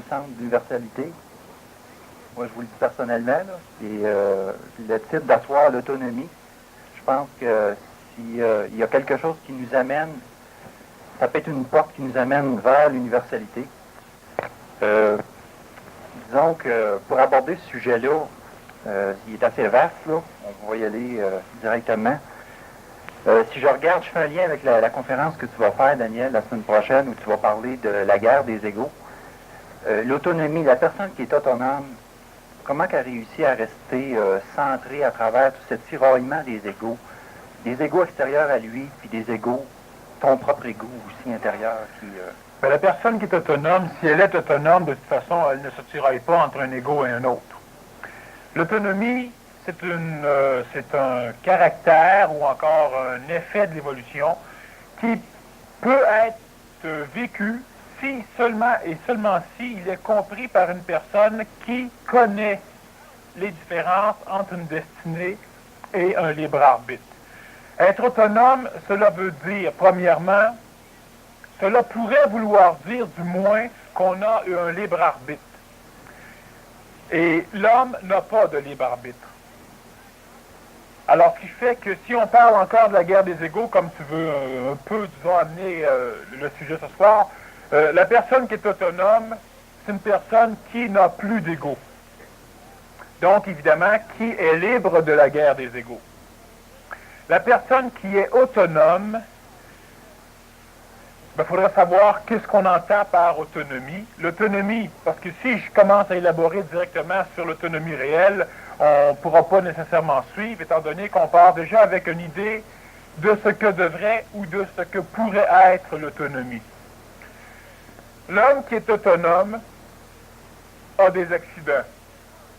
centre d'universalité. Moi, je vous le dis personnellement, là, et le titre d'asseoir l'autonomie, je pense que s'il y a quelque chose qui nous amène, ça peut être une porte qui nous amène vers l'universalité. Disons que pour aborder ce sujet-là, il est assez vaste, là, on va y aller directement. Si je regarde, je fais un lien avec la conférence que tu vas faire, Daniel, la semaine prochaine, où tu vas parler de la guerre des égaux. L'autonomie, la personne qui est autonome, comment elle réussit à rester centrée à travers tout ce tiraillement des égaux extérieurs à lui, puis des égaux, ton propre égaux aussi intérieur qui... Ben, la personne qui est autonome, si elle est autonome, de toute façon, elle ne se tiraille pas entre un égaux et un autre. L'autonomie, c'est un caractère ou encore un effet de l'évolution qui peut être vécu si seulement et seulement si il est compris par une personne qui connaît les différences entre une destinée et un libre arbitre. Être autonome, cela veut dire, premièrement, cela pourrait vouloir dire du moins qu'on a un libre arbitre. Et l'homme n'a pas de libre arbitre. Alors, ce qui fait que si on parle encore de la guerre des égaux, comme tu veux un peu, disons, amener le sujet ce soir, la personne qui est autonome, c'est une personne qui n'a plus d'égaux. Donc, évidemment, qui est libre de la guerre des égaux. La personne qui est autonome, il faudrait savoir qu'est-ce qu'on entend par autonomie. L'autonomie, parce que si je commence à élaborer directement sur l'autonomie réelle, on ne pourra pas nécessairement suivre, étant donné qu'on part déjà avec une idée de ce que devrait ou de ce que pourrait être l'autonomie. L'homme qui est autonome a des accidents.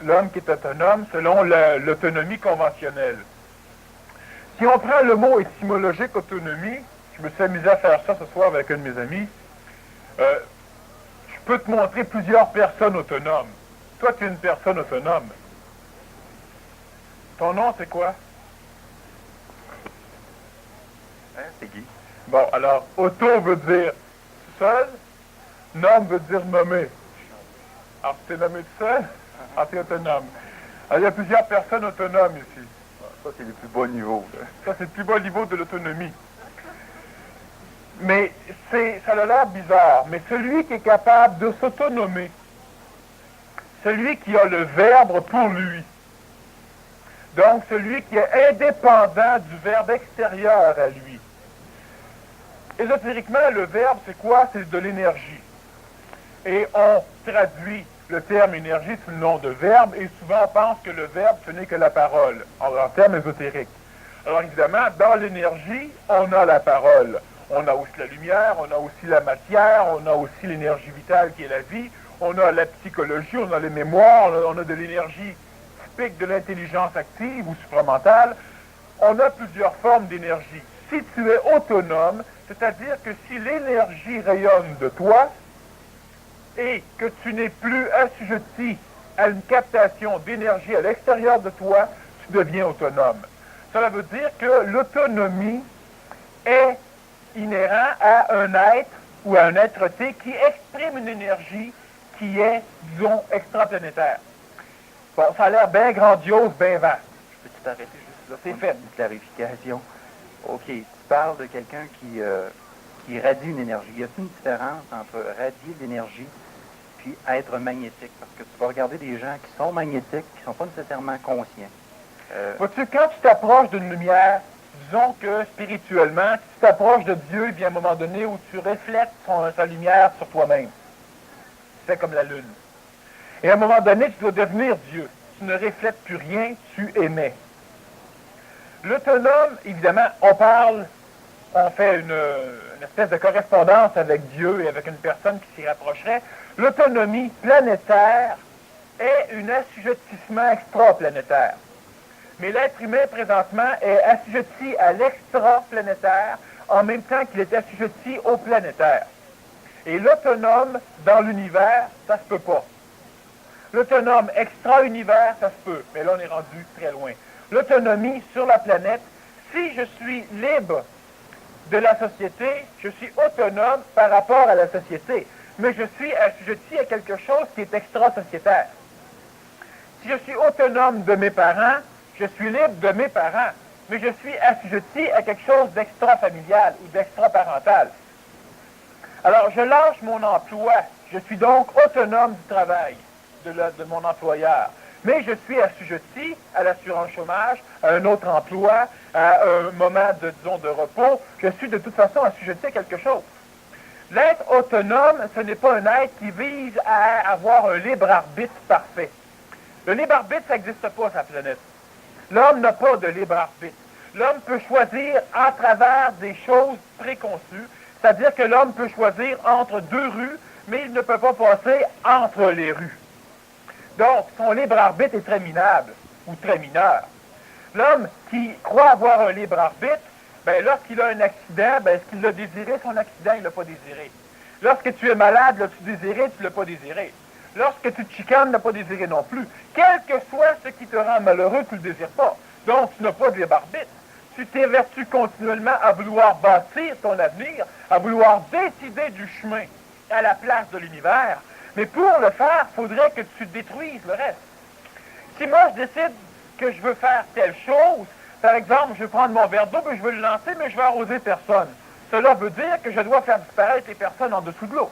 L'homme qui est autonome selon l'autonomie conventionnelle. Si on prend le mot étymologique autonomie, je me suis amusé à faire ça ce soir avec un de mes amis, je peux te montrer plusieurs personnes autonomes. Toi, tu es une personne autonome. Ton nom, c'est quoi? C'est Guy. Bon, alors, auto veut dire seul, nom veut dire nommé. Alors, tu t'es nommé tout seul, alors tu es autonome. Alors, il y a plusieurs personnes autonomes ici. Ça, c'est le plus bas niveau. Là. Ça, c'est le plus bas niveau de l'autonomie. Mais ça a l'air bizarre, mais celui qui est capable de s'autonomer, celui qui a le verbe pour lui, donc celui qui est indépendant du verbe extérieur à lui. Ésotériquement, le verbe, c'est quoi? C'est de l'énergie. Et on traduit le terme énergie sous le nom de verbe, et souvent on pense que le verbe, ce n'est que la parole, en termes ésotériques. Alors évidemment, dans l'énergie, on a la parole. On a aussi la lumière, on a aussi la matière, on a aussi l'énergie vitale qui est la vie, on a la psychologie, on a les mémoires, on a de l'énergie typique de l'intelligence active ou supramentale. On a plusieurs formes d'énergie. Si tu es autonome, c'est-à-dire que si l'énergie rayonne de toi et que tu n'es plus assujetti à une captation d'énergie à l'extérieur de toi, tu deviens autonome. Cela veut dire que l'autonomie est inhérent à un être ou à un être-té qui exprime une énergie qui est, disons, extraplanétaire. Bon, ça a l'air bien grandiose, bien vaste. Je peux t'arrêter juste là? C'est fait. Une clarification. OK, tu parles de quelqu'un qui irradie une énergie. Y a-t-il une différence entre radier l'énergie puis être magnétique? Parce que tu vas regarder des gens qui sont magnétiques, qui ne sont pas nécessairement conscients. Vois-tu, quand tu t'approches d'une lumière, disons que spirituellement, tu t'approches de Dieu, il vient un moment donné où tu reflètes sa lumière sur toi-même. C'est comme la lune. Et à un moment donné, tu dois devenir Dieu. Tu ne reflètes plus rien, tu émets. L'autonome, évidemment, on fait une espèce de correspondance avec Dieu et avec une personne qui s'y rapprocherait. L'autonomie planétaire est un assujettissement extraplanétaire. Mais l'être humain, présentement, est assujetti à l'extraplanétaire en même temps qu'il est assujetti au planétaire. Et l'autonome dans l'univers, ça se peut pas. L'autonome extra-univers, ça se peut, mais là, on est rendu très loin. L'autonomie sur la planète, si je suis libre de la société, je suis autonome par rapport à la société. mais je suis assujetti à quelque chose qui est extra-sociétaire. Si je suis autonome de mes parents, je suis libre de mes parents, mais je suis assujetti à quelque chose d'extra-familial ou d'extra-parental. Alors, je lâche mon emploi. Je suis donc autonome du travail de mon employeur. Mais je suis assujetti à l'assurance chômage, à un autre emploi, à un moment de repos. Je suis de toute façon assujetti à quelque chose. L'être autonome, ce n'est pas un être qui vise à avoir un libre arbitre parfait. Le libre arbitre, ça n'existe pas sur la planète. L'homme n'a pas de libre arbitre. L'homme peut choisir à travers des choses préconçues, c'est-à-dire que l'homme peut choisir entre deux rues, mais il ne peut pas passer entre les rues. Donc, son libre arbitre est très minable, ou très mineur. L'homme qui croit avoir un libre arbitre, ben, lorsqu'il a un accident, ben, est-ce qu'il l'a désiré, son accident, il ne l'a pas désiré. Lorsque tu es malade, l'as-tu désiré, tu ne l'as pas désiré. Lorsque tu te chicanes, tu ne l'as pas désiré non plus. Quel que soit ce qui te rend malheureux, tu ne le désires pas. Donc, tu n'as pas de libre arbitre. Tu t'évertues continuellement à vouloir bâtir ton avenir, à vouloir décider du chemin à la place de l'univers. Mais pour le faire, il faudrait que tu détruises le reste. Si moi, je décide que je veux faire telle chose, par exemple, je vais prendre mon verre d'eau, et je veux le lancer, mais je vais arroser personne. Cela veut dire que je dois faire disparaître les personnes en dessous de l'eau.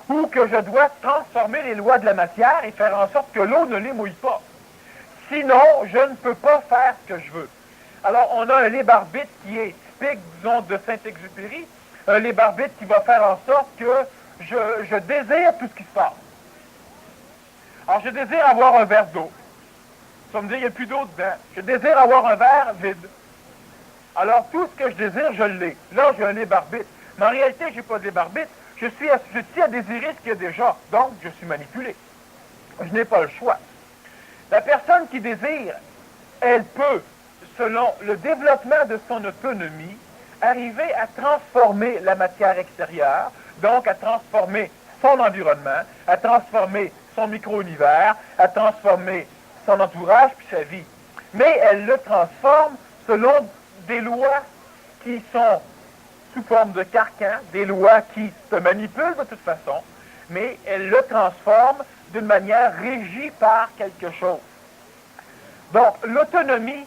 Ou que je dois transformer les lois de la matière et faire en sorte que l'eau ne les mouille pas. Sinon, je ne peux pas faire ce que je veux. Alors, on a un libre arbitre qui est typique, disons, de Saint-Exupéry, un libre arbitre qui va faire en sorte que je désire tout ce qui se passe. Alors, je désire avoir un verre d'eau. Ça me dit, il n'y a plus d'eau dedans. Je désire avoir un verre vide. Alors, tout ce que je désire, je l'ai. Là, j'ai un libre arbitre. Mais en réalité, je n'ai pas de libre arbitre. Je suis assujetti à désirer ce qu'il y a déjà. Donc, je suis manipulé. Je n'ai pas le choix. La personne qui désire, elle peut, selon le développement de son autonomie, arriver à transformer la matière extérieure, donc à transformer son environnement, à transformer son micro-univers, à transformer son entourage puis sa vie. Mais elle le transforme selon des lois qui sont sous forme de carcan, des lois qui se manipulent de toute façon, mais elle le transforme d'une manière régie par quelque chose. Donc, l'autonomie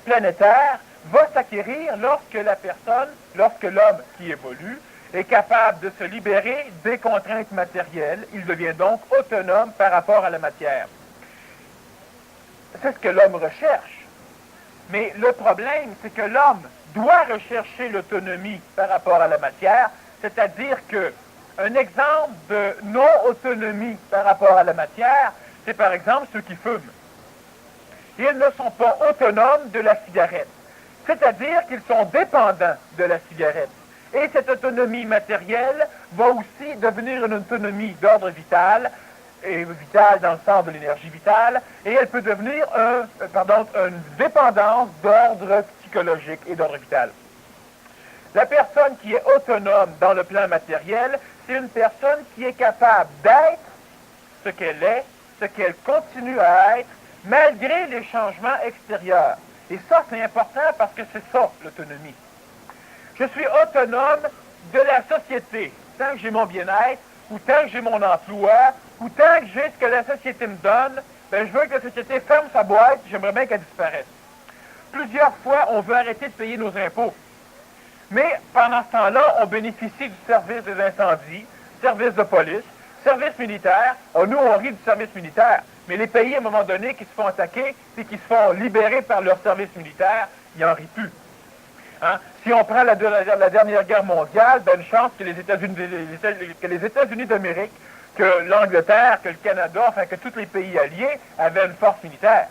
planétaire va s'acquérir lorsque la personne, lorsque l'homme qui évolue, est capable de se libérer des contraintes matérielles. Il devient donc autonome par rapport à la matière. C'est ce que l'homme recherche. Mais le problème, c'est que l'homme doit rechercher l'autonomie par rapport à la matière, c'est-à-dire que un exemple de non-autonomie par rapport à la matière, c'est par exemple ceux qui fument. Ils ne sont pas autonomes de la cigarette, c'est-à-dire qu'ils sont dépendants de la cigarette. Et cette autonomie matérielle va aussi devenir une autonomie d'ordre vital, et vitale dans le sens de l'énergie vitale, et elle peut devenir une dépendance d'ordre psychologique et d'ordre vital. La personne qui est autonome dans le plan matériel, c'est une personne qui est capable d'être ce qu'elle est, ce qu'elle continue à être, malgré les changements extérieurs. Et ça, c'est important parce que c'est ça, l'autonomie. Je suis autonome de la société, tant que j'ai mon bien-être, ou tant que j'ai mon emploi, ou tant que j'ai ce que la société me donne, ben je veux que la société ferme sa boîte, j'aimerais bien qu'elle disparaisse. Plusieurs fois, on veut arrêter de payer nos impôts. Mais pendant ce temps-là, on bénéficie du service des incendies, service de police, service militaire. Alors, nous, on rit du service militaire, mais les pays, à un moment donné, qui se font attaquer et qui se font libérer par leur service militaire, ils n'en rient plus. Hein? Si on prend la dernière guerre mondiale, ben une chance que les États-Unis d'Amérique, que l'Angleterre, que le Canada, enfin que tous les pays alliés avaient une force militaire.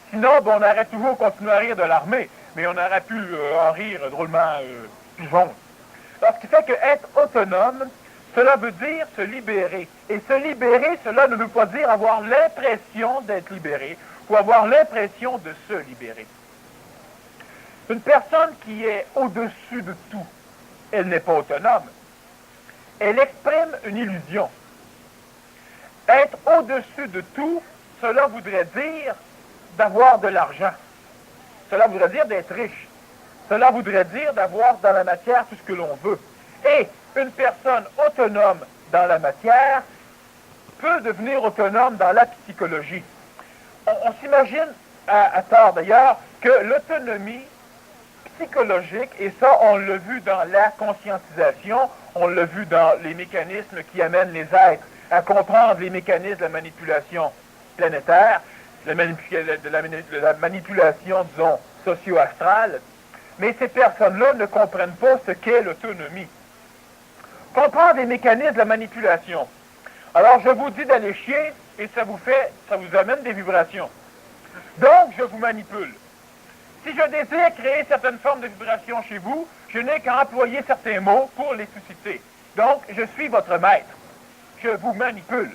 Sinon, ben, on aurait toujours continué à rire de l'armée, mais on aurait pu en rire drôlement plus jaune. Alors, ce qui fait qu'être autonome, cela veut dire se libérer. Et se libérer, cela ne veut pas dire avoir l'impression d'être libéré ou avoir l'impression de se libérer. Une personne qui est au-dessus de tout, elle n'est pas autonome. Elle exprime une illusion. Être au-dessus de tout, cela voudrait dire d'avoir de l'argent. Cela voudrait dire d'être riche. Cela voudrait dire d'avoir dans la matière tout ce que l'on veut. Et une personne autonome dans la matière peut devenir autonome dans la psychologie. On s'imagine, à tort d'ailleurs, que l'autonomie psychologique, et ça on l'a vu dans la conscientisation, on l'a vu dans les mécanismes qui amènent les êtres à comprendre les mécanismes de la manipulation planétaire, de la manipulation, disons, socio-astrale, mais ces personnes-là ne comprennent pas ce qu'est l'autonomie. Comprendre les mécanismes de la manipulation. Alors, je vous dis d'aller chier, et ça vous amène des vibrations. Donc, je vous manipule. Si je désire créer certaines formes de vibrations chez vous, je n'ai qu'à employer certains mots pour les susciter. Donc, je suis votre maître. Je vous manipule.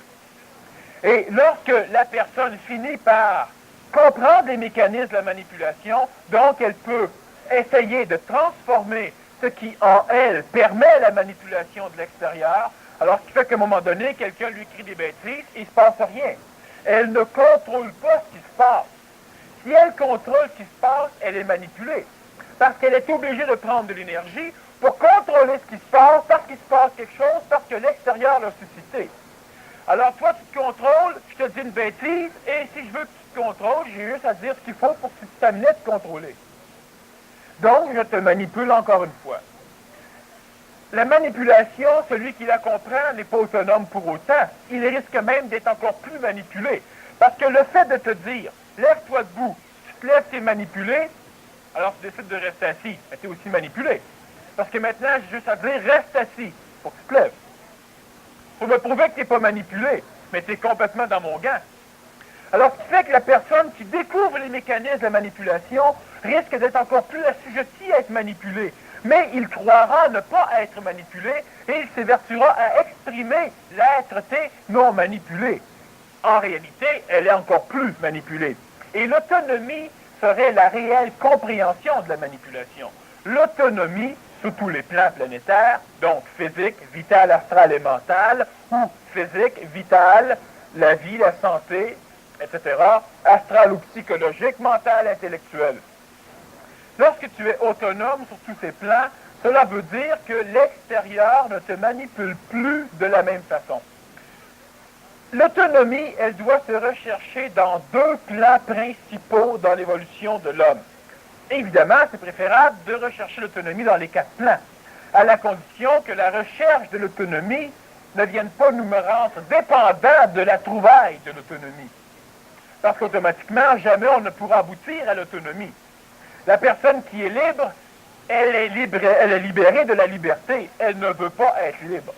Et lorsque la personne finit par comprendre les mécanismes de la manipulation, donc elle peut essayer de transformer ce qui, en elle, permet la manipulation de l'extérieur, alors ce qui fait qu'à un moment donné, quelqu'un lui crie des bêtises, il ne se passe rien. Elle ne contrôle pas ce qui se passe. Si elle contrôle ce qui se passe, elle est manipulée. Parce qu'elle est obligée de prendre de l'énergie pour contrôler ce qui se passe, parce qu'il se passe quelque chose, parce que l'extérieur l'a suscité. Alors toi, tu te contrôles, je te dis une bêtise, et si je veux que tu te contrôles, j'ai juste à te dire ce qu'il faut pour que tu t'amènes à te contrôler. Donc, je te manipule encore une fois. La manipulation, celui qui la comprend n'est pas autonome pour autant. Il risque même d'être encore plus manipulé. Parce que le fait de te dire, lève-toi debout, tu te lèves, tu es manipulé, alors tu décides de rester assis, mais tu es aussi manipulé. Parce que maintenant, j'ai juste à te dire, reste assis, pour que tu te lèves. Pour me prouver que tu n'es pas manipulé, mais tu es complètement dans mon gant. Alors, ce qui fait que la personne qui découvre les mécanismes de la manipulation risque d'être encore plus assujetti à être manipulé. Mais il croira ne pas être manipulé et il s'évertuera à exprimer l'être-té non manipulé. En réalité, elle est encore plus manipulée. Et l'autonomie serait la réelle compréhension de la manipulation. L'autonomie, sous tous les plans planétaires, donc physique, vital, astral et mental, ou physique, vital, la vie, la santé, etc., astral ou psychologique, mental, intellectuel. Lorsque tu es autonome sur tous ces plans, cela veut dire que l'extérieur ne te manipule plus de la même façon. L'autonomie, elle doit se rechercher dans deux plans principaux dans l'évolution de l'homme. Évidemment, c'est préférable de rechercher l'autonomie dans les quatre plans, à la condition que la recherche de l'autonomie ne vienne pas nous rendre dépendants de la trouvaille de l'autonomie. Parce qu'automatiquement, jamais on ne pourra aboutir à l'autonomie. La personne qui est libre, elle est libérée de la liberté. Elle ne veut pas être libre.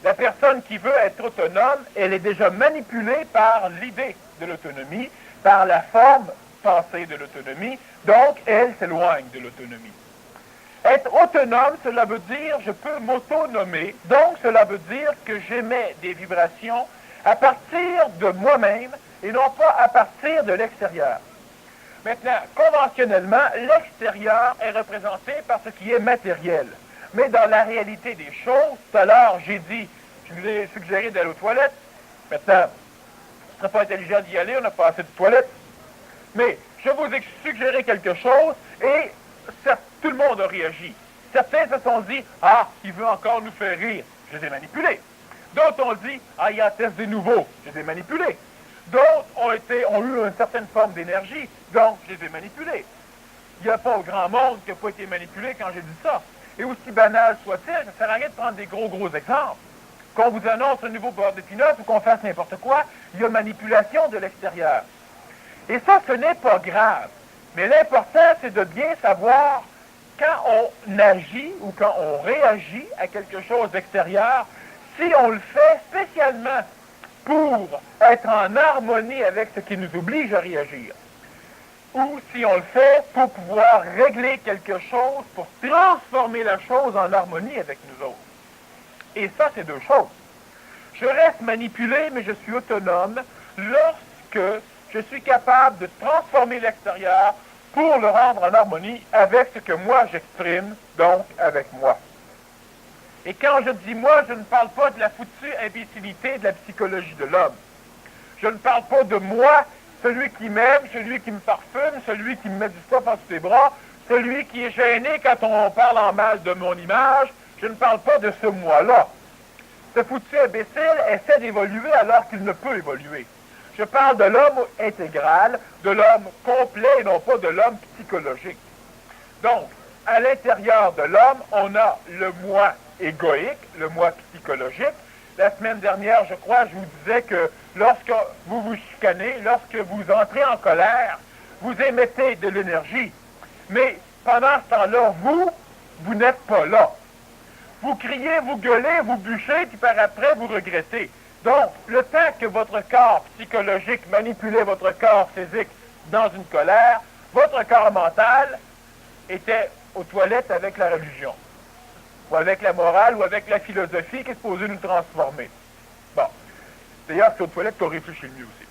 La personne qui veut être autonome, elle est déjà manipulée par l'idée de l'autonomie, par la forme pensée de l'autonomie, donc elle s'éloigne de l'autonomie. Être autonome, cela veut dire je peux m'autonomer, donc cela veut dire que j'émets des vibrations à partir de moi-même et non pas à partir de l'extérieur. Maintenant, conventionnellement, l'extérieur est représenté par ce qui est matériel. Mais dans la réalité des choses, tout à l'heure, je vous ai suggéré d'aller aux toilettes. Maintenant, ce ne serait pas intelligent d'y aller, on n'a pas assez de toilettes. Mais je vous ai suggéré quelque chose et tout le monde a réagi. Certains se sont dit, « Ah, il veut encore nous faire rire. » Je les ai manipulés. D'autres ont dit, « Ah, il y a un test des nouveaux. » Je les ai manipulés. D'autres ont eu une certaine forme d'énergie, donc je les ai manipulés. Il n'y a pas au grand monde qui n'a pas été manipulé quand j'ai dit ça. Et aussi banal soit-il, ça ne sert à rien de prendre des gros exemples. Qu'on vous annonce un nouveau beurre de pinot ou qu'on fasse n'importe quoi, il y a manipulation de l'extérieur. Et ça, ce n'est pas grave. Mais l'important, c'est de bien savoir quand on agit ou quand on réagit à quelque chose d'extérieur, si on le fait spécialement pour être en harmonie avec ce qui nous oblige à réagir. Ou si on le fait pour pouvoir régler quelque chose, pour transformer la chose en harmonie avec nous autres. Et ça, c'est deux choses. Je reste manipulé, mais je suis autonome lorsque je suis capable de transformer l'extérieur pour le rendre en harmonie avec ce que moi j'exprime, donc avec moi. Et quand je dis moi, je ne parle pas de la foutue imbécilité de la psychologie de l'homme. Je ne parle pas de moi, celui qui m'aime, celui qui me parfume, celui qui me met du stuff en dessous des bras, celui qui est gêné quand on parle en mal de mon image. Je ne parle pas de ce moi-là. Ce foutu imbécile essaie d'évoluer alors qu'il ne peut évoluer. Je parle de l'homme intégral, de l'homme complet et non pas de l'homme psychologique. Donc, à l'intérieur de l'homme, on a le moi égoïque, le moi psychologique. La semaine dernière, je crois, je vous disais que lorsque vous vous chicanez, lorsque vous entrez en colère, vous émettez de l'énergie. Mais pendant ce temps-là, vous n'êtes pas là. Vous criez, vous gueulez, vous bûchez, puis par après, vous regrettez. Donc, le temps que votre corps psychologique manipulait votre corps physique dans une colère, votre corps mental était aux toilettes avec la religion, ou avec la morale, ou avec la philosophie qui est supposée nous transformer. Bon. D'ailleurs, c'est aux toilettes qu'on réfléchit le mieux aussi.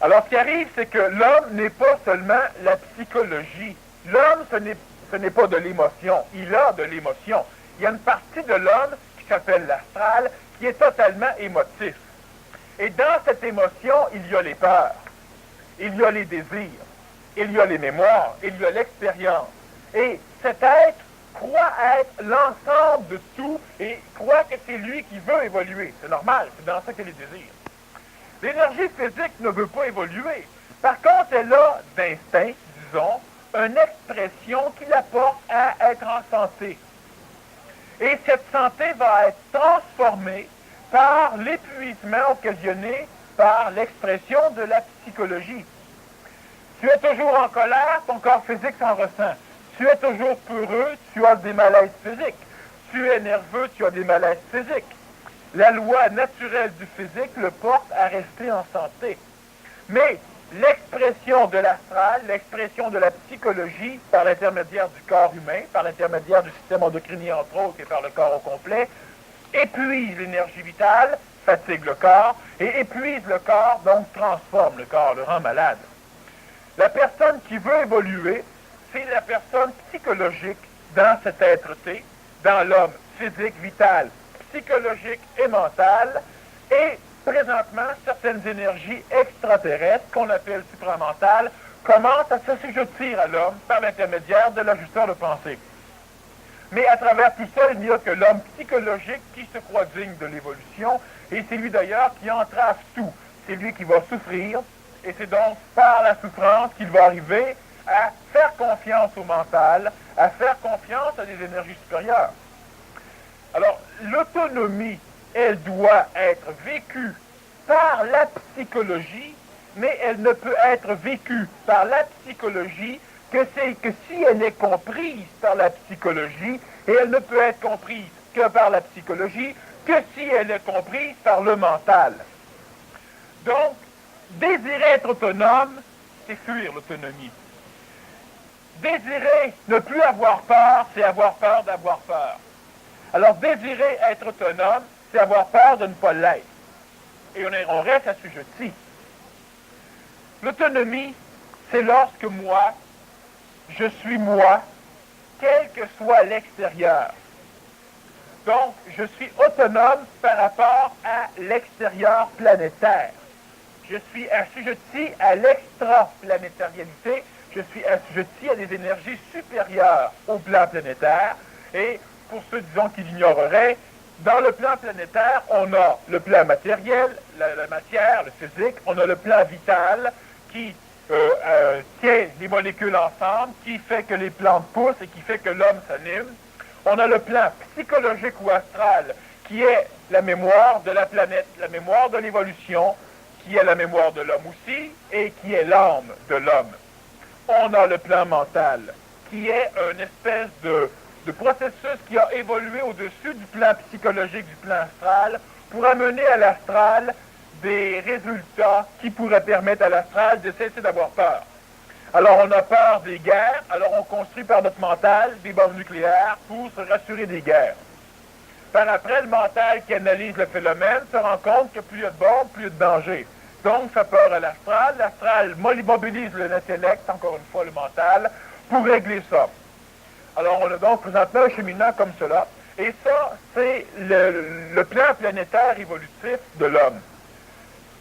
Alors, ce qui arrive, c'est que l'homme n'est pas seulement la psychologie. L'homme, ce n'est pas de l'émotion. Il a de l'émotion. Il y a une partie de l'homme qui s'appelle l'astral, qui est totalement émotif. Et dans cette émotion, il y a les peurs, il y a les désirs, il y a les mémoires, il y a l'expérience. Et cet être croit être l'ensemble de tout et croit que c'est lui qui veut évoluer. C'est normal, c'est dans ça qu'il y a les désirs. L'énergie physique ne veut pas évoluer. Par contre, elle a d'instinct, disons, une expression qui la porte à être en santé. Et cette santé va être transformée par l'épuisement occasionné par l'expression de la psychologie. Tu es toujours en colère, ton corps physique s'en ressent. Tu es toujours peureux, tu as des malaises physiques. Tu es nerveux, tu as des malaises physiques. La loi naturelle du physique le porte à rester en santé. Mais l'expression de l'astral, l'expression de la psychologie par l'intermédiaire du corps humain, par l'intermédiaire du système endocrinien entre autres et par le corps au complet, épuise l'énergie vitale, fatigue le corps, et épuise le corps, donc transforme le corps, le rend malade. La personne qui veut évoluer, c'est la personne psychologique dans cette être-té, dans l'homme physique, vital, psychologique et mental, et présentement, certaines énergies extraterrestres, qu'on appelle supramentales, commencent à s'assujettir à l'homme par l'intermédiaire de l'ajusteur de pensée. Mais à travers tout ça, il n'y a que l'homme psychologique qui se croit digne de l'évolution, et c'est lui d'ailleurs qui entrave tout. C'est lui qui va souffrir, et c'est donc par la souffrance qu'il va arriver à faire confiance au mental, à faire confiance à des énergies supérieures. Alors, l'autonomie, elle doit être vécue par la psychologie, mais elle ne peut être vécue par la psychologie que si elle est comprise par la psychologie, et elle ne peut être comprise que par la psychologie, que si elle est comprise par le mental. Donc, désirer être autonome, c'est fuir l'autonomie. Désirer ne plus avoir peur, c'est avoir peur d'avoir peur. Alors, désirer être autonome, c'est avoir peur de ne pas l'être. Et on reste assujetti. L'autonomie, c'est lorsque moi, je suis moi, quel que soit l'extérieur. Donc, je suis autonome par rapport à l'extérieur planétaire. Je suis assujetti à l'extraplanétarialité, je suis assujetti à des énergies supérieures au plan planétaire, et pour ceux, disons, qui l'ignoreraient, dans le plan planétaire, on a le plan matériel, la matière, le physique, on a le plan vital qui tient les molécules ensemble, qui fait que les plantes poussent et qui fait que l'homme s'anime. On a le plan psychologique ou astral qui est la mémoire de la planète, la mémoire de l'évolution, qui est la mémoire de l'homme aussi, et qui est l'âme de l'homme. On a le plan mental, qui est une espèce de processus qui a évolué au-dessus du plan psychologique, du plan astral, pour amener à l'astral des résultats qui pourraient permettre à l'astral de cesser d'avoir peur. Alors on a peur des guerres, alors on construit par notre mental des bombes nucléaires pour se rassurer des guerres. Par après, le mental qui analyse le phénomène se rend compte que plus il y a de bombes, plus il y a de danger. Donc, fait peur à l'astral. L'astral mobilise l'intellect, encore une fois le mental, pour régler ça. Alors, on a donc présentement un cheminement comme cela. Et ça, c'est le plan planétaire évolutif de l'homme.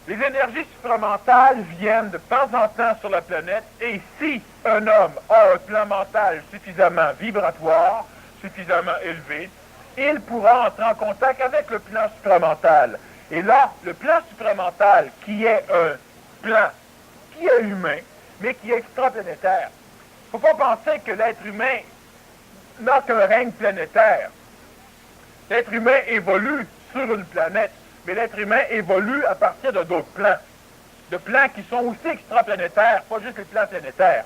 Les énergies supramentales viennent de temps en temps sur la planète, et si un homme a un plan mental suffisamment vibratoire, suffisamment élevé, il pourra entrer en contact avec le plan supramental. Et là, le plan supramental, qui est un plan qui est humain, mais qui est extraplanétaire. Il ne faut pas penser que l'être humain n'a qu'un règne planétaire. L'être humain évolue sur une planète, mais l'être humain évolue à partir de d'autres plans. De plans qui sont aussi extraplanétaires, pas juste les plans planétaires.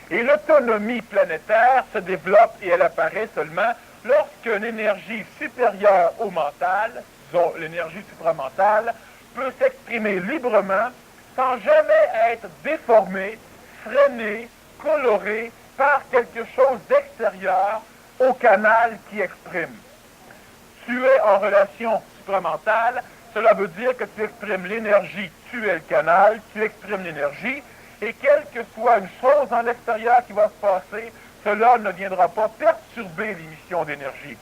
Et l'autonomie planétaire se développe et elle apparaît seulement lorsqu'une énergie supérieure au mental, disons l'énergie supramentale, peut s'exprimer librement sans jamais être déformée, freinée, colorée par quelque chose d'extérieur au canal qui exprime. Tu es en relation supramentale, cela veut dire que tu exprimes l'énergie, tu es le canal, tu exprimes l'énergie, et quelle que soit une chose en l'extérieur qui va se passer, cela ne viendra pas perturber l'émission d'énergie.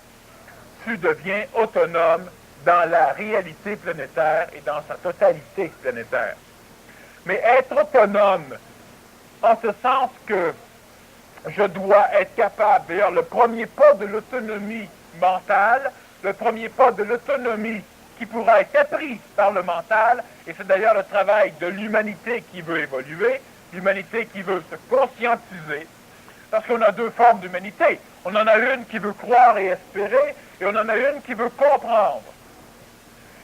Tu deviens autonome dans la réalité planétaire et dans sa totalité planétaire. Mais être autonome, en ce sens que je dois être capable, d'ailleurs le premier pas de l'autonomie mentale, le premier pas de l'autonomie qui pourra être appris par le mental, et c'est d'ailleurs le travail de l'humanité qui veut évoluer, l'humanité qui veut se conscientiser, parce qu'on a deux formes d'humanité. On en a une qui veut croire et espérer, et on en a une qui veut comprendre.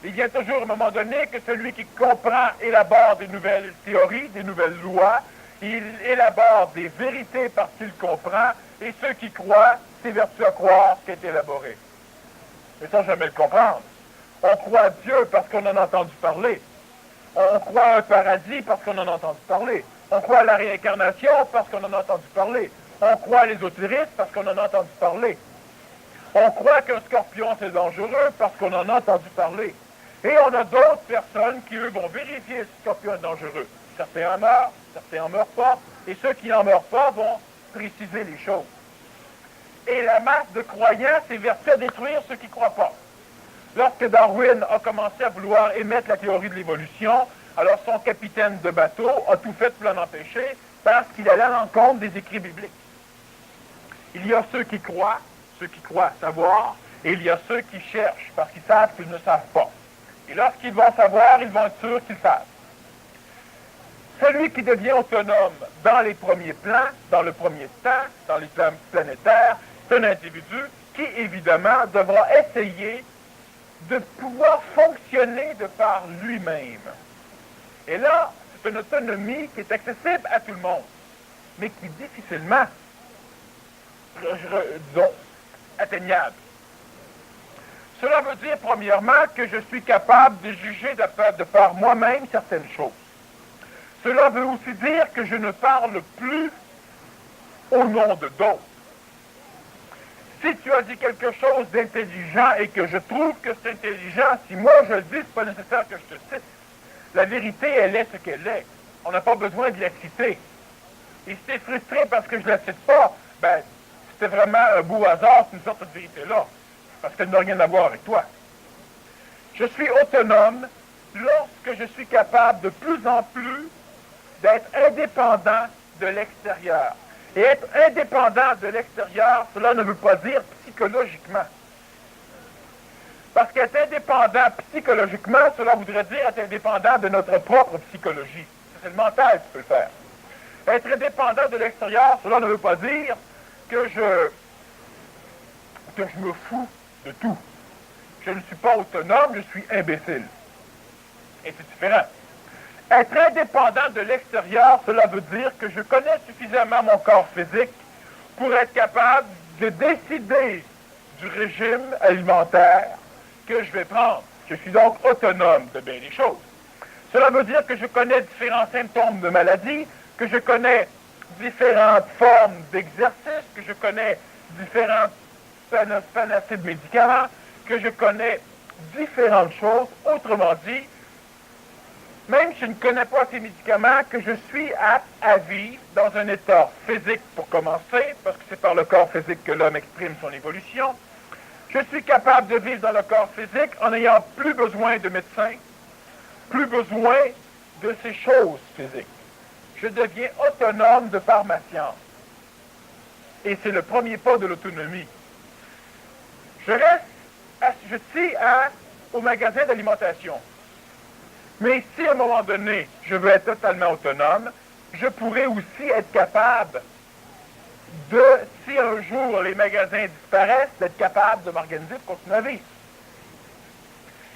Il y a toujours un moment donné que celui qui comprend élabore des nouvelles théories, des nouvelles lois, il élabore des vérités parce qu'il comprend, et ceux qui croient s'évertuent à croire ce qui est élaboré. Mais sans jamais le comprendre. On croit à Dieu parce qu'on en a entendu parler. On croit à un paradis parce qu'on en a entendu parler. On croit à la réincarnation parce qu'on en a entendu parler. On croit à l'ésotérisme parce qu'on en a entendu parler. On croit qu'un scorpion c'est dangereux parce qu'on en a entendu parler. Et on a d'autres personnes qui, eux, vont vérifier si le scorpion est dangereux. Certains en meurent, certains n'en meurent pas, et ceux qui n'en meurent pas vont préciser les choses. Et la masse de croyants s'évertue à détruire ceux qui ne croient pas. Lorsque Darwin a commencé à vouloir émettre la théorie de l'évolution, alors son capitaine de bateau a tout fait pour l'en empêcher parce qu'il allait à l'encontre des écrits bibliques. Il y a ceux qui croient savoir, et il y a ceux qui cherchent parce qu'ils savent qu'ils ne savent pas. Et lorsqu'ils vont savoir, ils vont être sûrs qu'ils savent. Celui qui devient autonome dans les premiers plans, dans le premier temps, dans les plans planétaires, c'est un individu qui, évidemment, devra essayer de pouvoir fonctionner de par lui-même. Et là, c'est une autonomie qui est accessible à tout le monde, mais qui est difficilement, disons, atteignable. Cela veut dire, premièrement, que je suis capable de juger de par moi-même certaines choses. Cela veut aussi dire que je ne parle plus au nom de d'autres. Si tu as dit quelque chose d'intelligent et que je trouve que c'est intelligent, si moi je le dis, c'est pas nécessaire que je te cite. La vérité, elle est ce qu'elle est. On n'a pas besoin de la citer. Et si tu es frustré parce que je ne la cite pas, ben, c'était vraiment un beau hasard, c'est une sorte de vérité-là. Parce qu'elle n'a rien à voir avec toi. Je suis autonome lorsque je suis capable de plus en plus d'être indépendant de l'extérieur. Et être indépendant de l'extérieur, cela ne veut pas dire psychologiquement. Parce qu'être indépendant psychologiquement, cela voudrait dire être indépendant de notre propre psychologie. C'est le mental qui peut le faire. Être indépendant de l'extérieur, cela ne veut pas dire que je me fous de tout. Je ne suis pas autonome, je suis imbécile. Et c'est différent. Être indépendant de l'extérieur, cela veut dire que je connais suffisamment mon corps physique pour être capable de décider du régime alimentaire que je vais prendre. Je suis donc autonome de bien des choses. Cela veut dire que je connais différents symptômes de maladie, que je connais différentes formes d'exercice, que je connais différentes panacées de médicaments, que je connais différentes choses. Autrement dit, même si je ne connais pas ces médicaments, que je suis apte à vivre dans un état physique pour commencer, parce que c'est par le corps physique que l'homme exprime son évolution. Je suis capable de vivre dans le corps physique en n'ayant plus besoin de médecins, plus besoin de ces choses physiques. Je deviens autonome de par ma science. Et c'est le premier pas de l'autonomie. Je reste assujetti au magasin d'alimentation. Mais si à un moment donné, je veux être totalement autonome, je pourrais aussi être capable de, si un jour les magasins disparaissent, d'être capable de m'organiser pour continuer à vivre.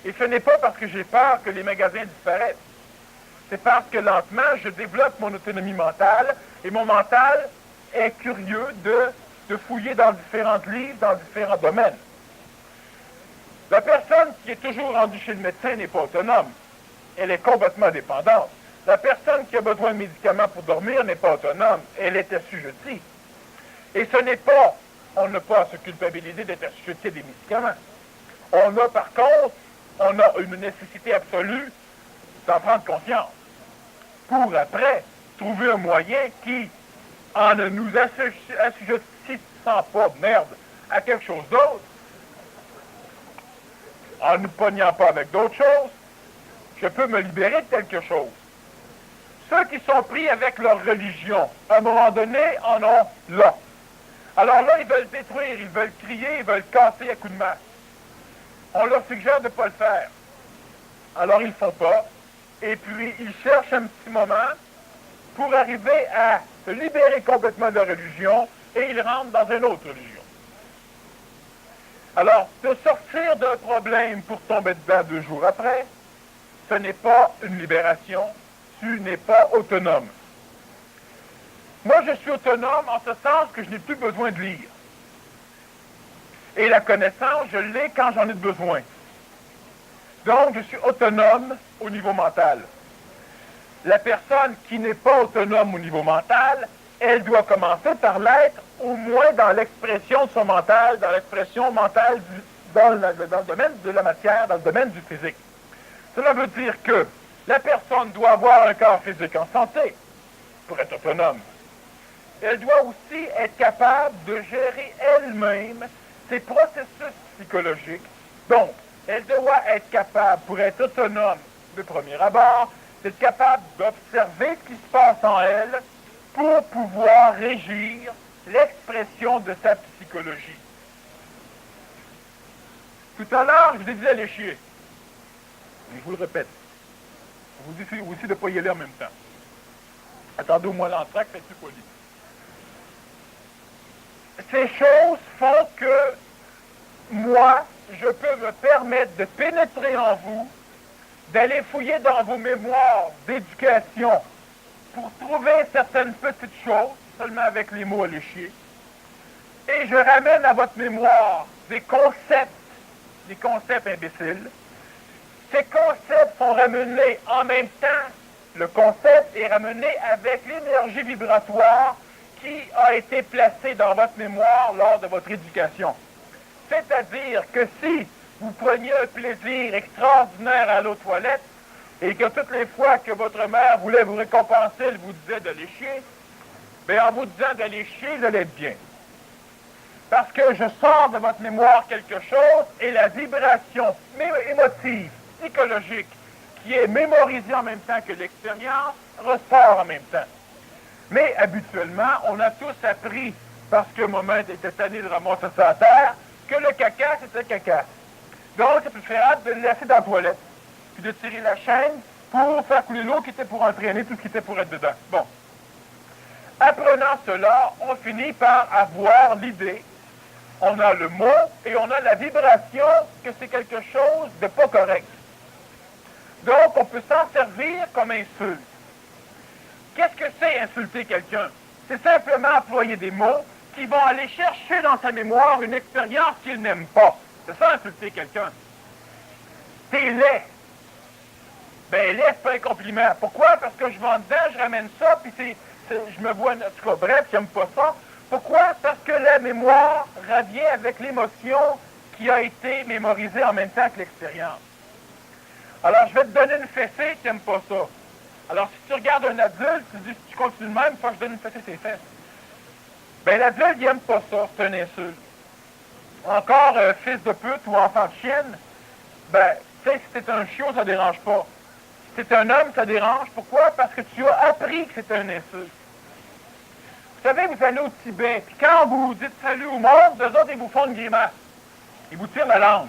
Et ce n'est pas parce que j'ai peur que les magasins disparaissent. C'est parce que lentement, je développe mon autonomie mentale et mon mental est curieux de fouiller dans différents livres, dans différents domaines. La personne qui est toujours rendue chez le médecin n'est pas autonome. Elle est complètement dépendante. La personne qui a besoin de médicaments pour dormir n'est pas autonome. Elle est assujettie. Et ce n'est pas, on n'a pas à se culpabiliser d'être assujetti à des médicaments. On a par contre, on a une nécessité absolue d'en prendre conscience. Pour après, trouver un moyen qui, en ne nous assujettissant pas de merde à quelque chose d'autre, en ne pognant pas avec d'autres choses, je peux me libérer de quelque chose. Ceux qui sont pris avec leur religion, à un moment donné, en ont là. Alors là, ils veulent détruire, ils veulent crier, ils veulent casser à coups de masse. On leur suggère de ne pas le faire. Alors ils ne le font pas. Et puis, ils cherchent un petit moment pour arriver à se libérer complètement de leur religion et ils rentrent dans une autre religion. Alors, de sortir d'un problème pour tomber dedans 2 jours après, ce n'est pas une libération, tu n'es pas autonome. Moi, je suis autonome en ce sens que je n'ai plus besoin de lire. Et la connaissance, je l'ai quand j'en ai besoin. Donc, je suis autonome au niveau mental. La personne qui n'est pas autonome au niveau mental, elle doit commencer par l'être au moins dans l'expression de son mental, dans l'expression mentale dans le domaine de la matière, dans le domaine du physique. Cela veut dire que la personne doit avoir un corps physique en santé pour être autonome. Elle doit aussi être capable de gérer elle-même ses processus psychologiques. Donc, elle doit être capable, pour être autonome de premier abord, d'être capable d'observer ce qui se passe en elle pour pouvoir régir l'expression de sa psychologie. Tout à l'heure, je vous ai dit d'aller chier. Mais je vous le répète. Je vous dis aussi de ne pas y aller en même temps. Attendez au moins l'entracte, faites plus poli. Ces choses font que moi, je peux me permettre de pénétrer en vous, d'aller fouiller dans vos mémoires d'éducation pour trouver certaines petites choses, seulement avec les mots à lécher. Et je ramène à votre mémoire des concepts imbéciles. Ces concepts sont ramenés en même temps. Le concept est ramené avec l'énergie vibratoire qui a été placée dans votre mémoire lors de votre éducation. C'est-à-dire que si vous preniez un plaisir extraordinaire à aller aux toilettes et que toutes les fois que votre mère voulait vous récompenser, elle vous disait d'aller chier, bien en vous disant d'aller chier, vous allez être bien. Parce que je sors de votre mémoire quelque chose et la vibration émotive, psychologique, qui est mémorisée en même temps que l'expérience, ressort en même temps. Mais habituellement, on a tous appris, parce que moment était tanné de ramasser ça à terre, que le caca, c'était caca. Donc, c'est préférable de le laisser dans la toilette, puis de tirer la chaîne pour faire couler l'eau qui était pour entraîner tout ce qui était pour être dedans. Bon. Apprenant cela, on finit par avoir l'idée, on a le mot et on a la vibration que c'est quelque chose de pas correct. Donc, on peut s'en servir comme insulte. Qu'est-ce que c'est insulter quelqu'un? C'est simplement employer des mots qui vont aller chercher dans sa mémoire une expérience qu'il n'aime pas. C'est ça, insulter quelqu'un. T'es laid. Ben, laid, c'est pas un compliment. Pourquoi? Parce que je vais en dedans, je ramène ça, puis je me vois, en tout cas, bref, j'aime pas ça. Pourquoi? Parce que la mémoire revient avec l'émotion qui a été mémorisée en même temps que l'expérience. Alors, je vais te donner une fessée, tu n'aimes pas ça. Alors, si tu regardes un adulte, tu dis, si tu continues de même, il faut que je donne une fessée ses fesses. Ben, l'adulte, il n'aime pas ça, c'est un insulte. Encore, fils de pute ou enfant de chienne, ben, tu sais, si t'es un chiot, ça dérange pas. Si t'es un homme, ça dérange. Pourquoi? Parce que tu as appris que c'est un insulte. Vous savez, vous allez au Tibet, puis quand vous dites salut au monde, eux autres, ils vous font une grimace. Ils vous tirent la langue.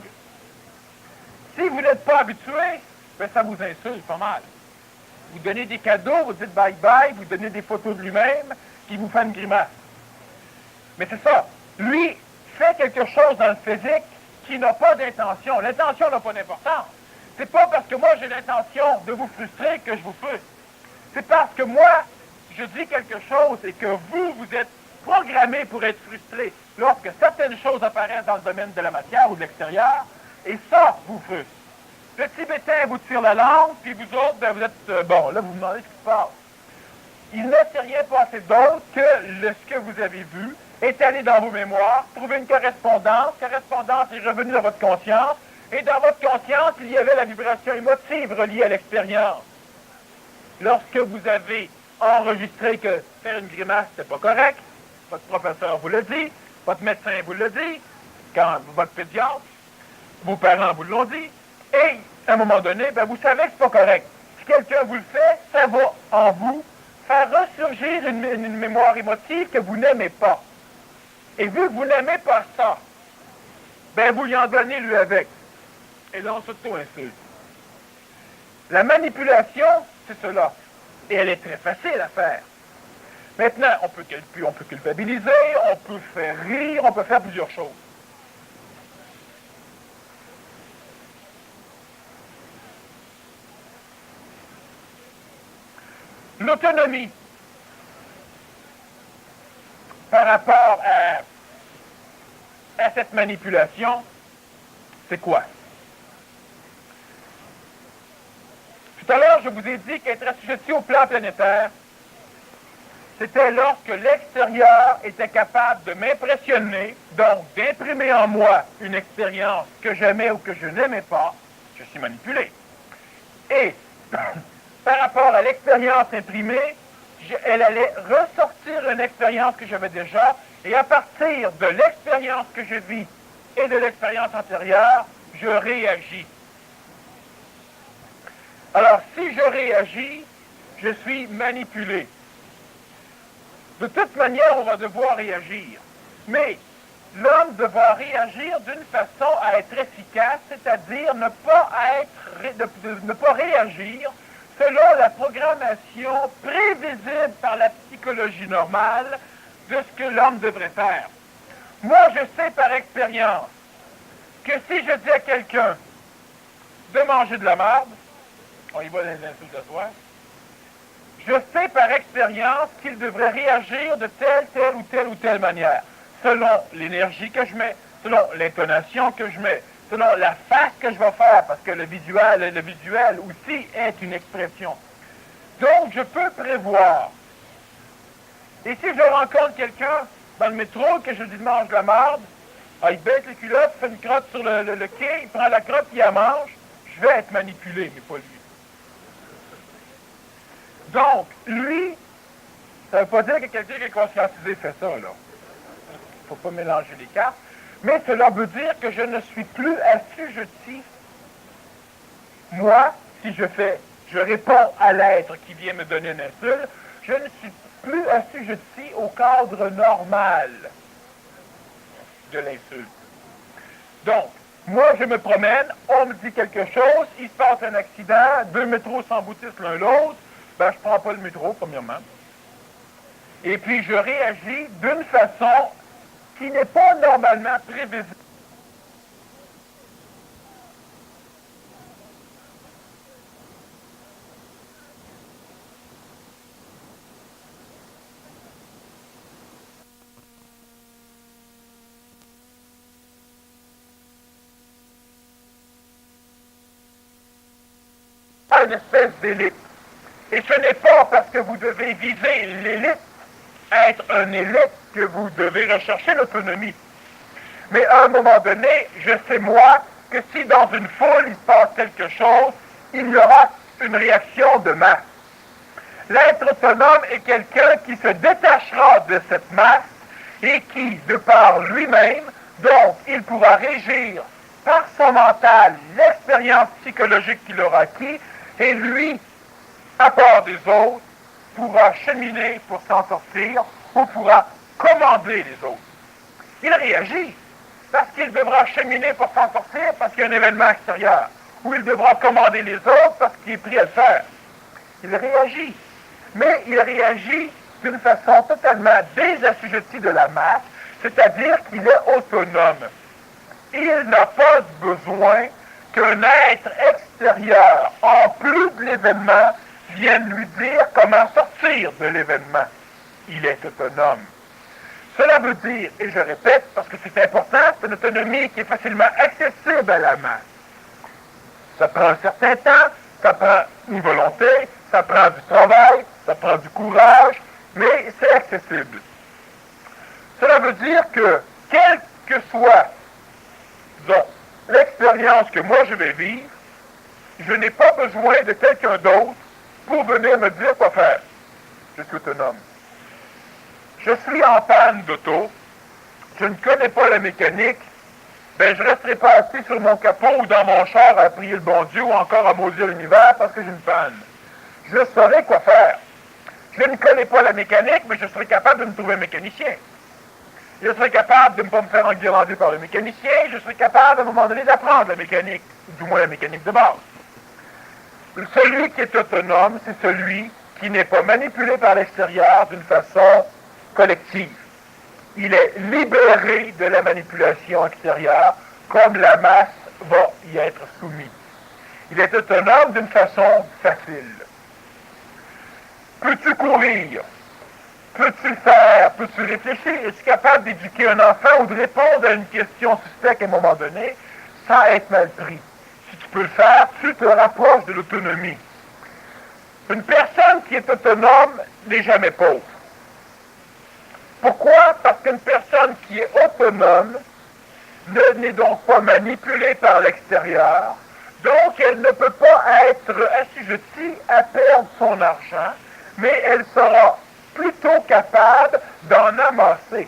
Si vous n'êtes pas habitué, ben ça vous insulte pas mal. Vous donnez des cadeaux, vous dites bye-bye, vous donnez des photos de lui-même, qui vous fait une grimace. Mais c'est ça. Lui fait quelque chose dans le physique qui n'a pas d'intention. L'intention n'a pas d'importance. C'est pas parce que moi j'ai l'intention de vous frustrer que je vous frustre. C'est parce que moi, je dis quelque chose et que vous êtes programmé pour être frustré lorsque certaines choses apparaissent dans le domaine de la matière ou de l'extérieur, et ça vous frustre. Le Tibétain vous tire la langue, puis vous autres, ben, vous êtes... bon, là, vous vous demandez ce qui se passe. Il ne s'est rien passé d'autre que ce que vous avez vu est allé dans vos mémoires, trouver une correspondance est revenue dans votre conscience, et dans votre conscience, il y avait la vibration émotive reliée à l'expérience. Lorsque vous avez enregistré que faire une grimace, c'est pas correct, votre professeur vous le dit, votre médecin vous le dit, quand votre pédiatre, vos parents vous l'ont dit, et à un moment donné, ben, vous savez que c'est pas correct. Si quelqu'un vous le fait, ça va en vous faire ressurgir une mémoire émotive que vous n'aimez pas. Et vu que vous n'aimez pas ça, ben vous lui en donnez lui avec. Et là, on s'auto-insulte. La manipulation, c'est cela. Et elle est très facile à faire. Maintenant, on peut culpabiliser, on peut faire rire, on peut faire plusieurs choses. L'autonomie par rapport à cette manipulation, c'est quoi? Tout à l'heure, je vous ai dit qu'être assujetti au plan planétaire, c'était lorsque l'extérieur était capable de m'impressionner, donc d'imprimer en moi une expérience que j'aimais ou que je n'aimais pas, je suis manipulé. Et par rapport à l'expérience imprimée, elle allait ressortir une expérience que j'avais déjà, et à partir de l'expérience que je vis et de l'expérience antérieure, je réagis. Alors, si je réagis, je suis manipulé. De toute manière, on va devoir réagir. Mais l'homme devra réagir d'une façon à être efficace, c'est-à-dire ne pas réagir selon la programmation prévisible par la psychologie normale de ce que l'homme devrait faire. Moi, je sais par expérience que si je dis à quelqu'un de manger de la merde, on y va dans les insultes de soi, je sais par expérience qu'il devrait réagir de telle ou telle manière, selon l'énergie que je mets, selon l'intonation que je mets, selon la face que je vais faire, parce que le visuel aussi est une expression. Donc, je peux prévoir. Et si je rencontre quelqu'un dans le métro, que je lui dis mange de la marde, il baisse les culottes, fait une crotte sur le quai, il prend la crotte, il la mange, je vais être manipulé, mais pas lui. Donc, lui, ça ne veut pas dire que quelqu'un qui est conscientisé fait ça, là. Il ne faut pas mélanger les cartes. Mais cela veut dire que je ne suis plus assujetti. Moi, si je réponds à l'être qui vient me donner une insulte, je ne suis plus assujetti au cadre normal de l'insulte. Donc, moi, je me promène, on me dit quelque chose, il se passe un accident, 2 métros s'emboutissent l'un l'autre, ben, je prends pas le métro, premièrement. Et puis, je réagis d'une façon qui n'est pas normalement prévisible. Une espèce d'élite. Et ce n'est pas parce que vous devez viser l'élite, être un élite, que vous devez rechercher l'autonomie. Mais à un moment donné, je sais moi que si dans une foule il se passe quelque chose, il y aura une réaction de masse. L'être autonome est quelqu'un qui se détachera de cette masse et qui, de par lui-même, donc il pourra régir par son mental l'expérience psychologique qu'il aura acquis, et lui, à part des autres, pourra cheminer pour s'en sortir ou pourra commander les autres. Il réagit parce qu'il devra cheminer pour s'en sortir parce qu'il y a un événement extérieur. où il devra commander les autres parce qu'il est pris à le faire. Il réagit. Mais il réagit d'une façon totalement désassujettie de la masse, c'est-à-dire qu'il est autonome. Il n'a pas besoin qu'un être extérieur, en plus de l'événement, vienne lui dire comment sortir de l'événement. Il est autonome. Cela veut dire, et je répète parce que c'est important, c'est une autonomie qui est facilement accessible à la masse. Ça prend un certain temps, ça prend une volonté, ça prend du travail, ça prend du courage, mais c'est accessible. Cela veut dire que, quelle que soit, disons, l'expérience que moi je vais vivre, je n'ai pas besoin de quelqu'un d'autre pour venir me dire quoi faire. Je suis autonome. Je suis en panne d'auto, je ne connais pas la mécanique, ben je ne resterai pas assis sur mon capot ou dans mon char à prier le bon Dieu ou encore à maudire l'univers parce que j'ai une panne. Je saurai quoi faire. Je ne connais pas la mécanique, mais je serai capable de me trouver un mécanicien. Je serai capable de ne pas me faire enguirlander par le mécanicien, je serai capable à un moment donné d'apprendre la mécanique, du moins la mécanique de base. Celui qui est autonome, c'est celui qui n'est pas manipulé par l'extérieur d'une façon collective. Il est libéré de la manipulation extérieure, comme la masse va y être soumise. Il est autonome d'une façon facile. Peux-tu courir? Peux-tu faire? Peux-tu réfléchir? Es-tu capable d'éduquer un enfant ou de répondre à une question suspecte à un moment donné sans être mal pris? Si tu peux le faire, tu te rapproches de l'autonomie. Une personne qui est autonome n'est jamais pauvre. Pourquoi? Parce qu'une personne qui est autonome n'est donc pas manipulée par l'extérieur, donc elle ne peut pas être assujettie à perdre son argent, mais elle sera plutôt capable d'en amasser.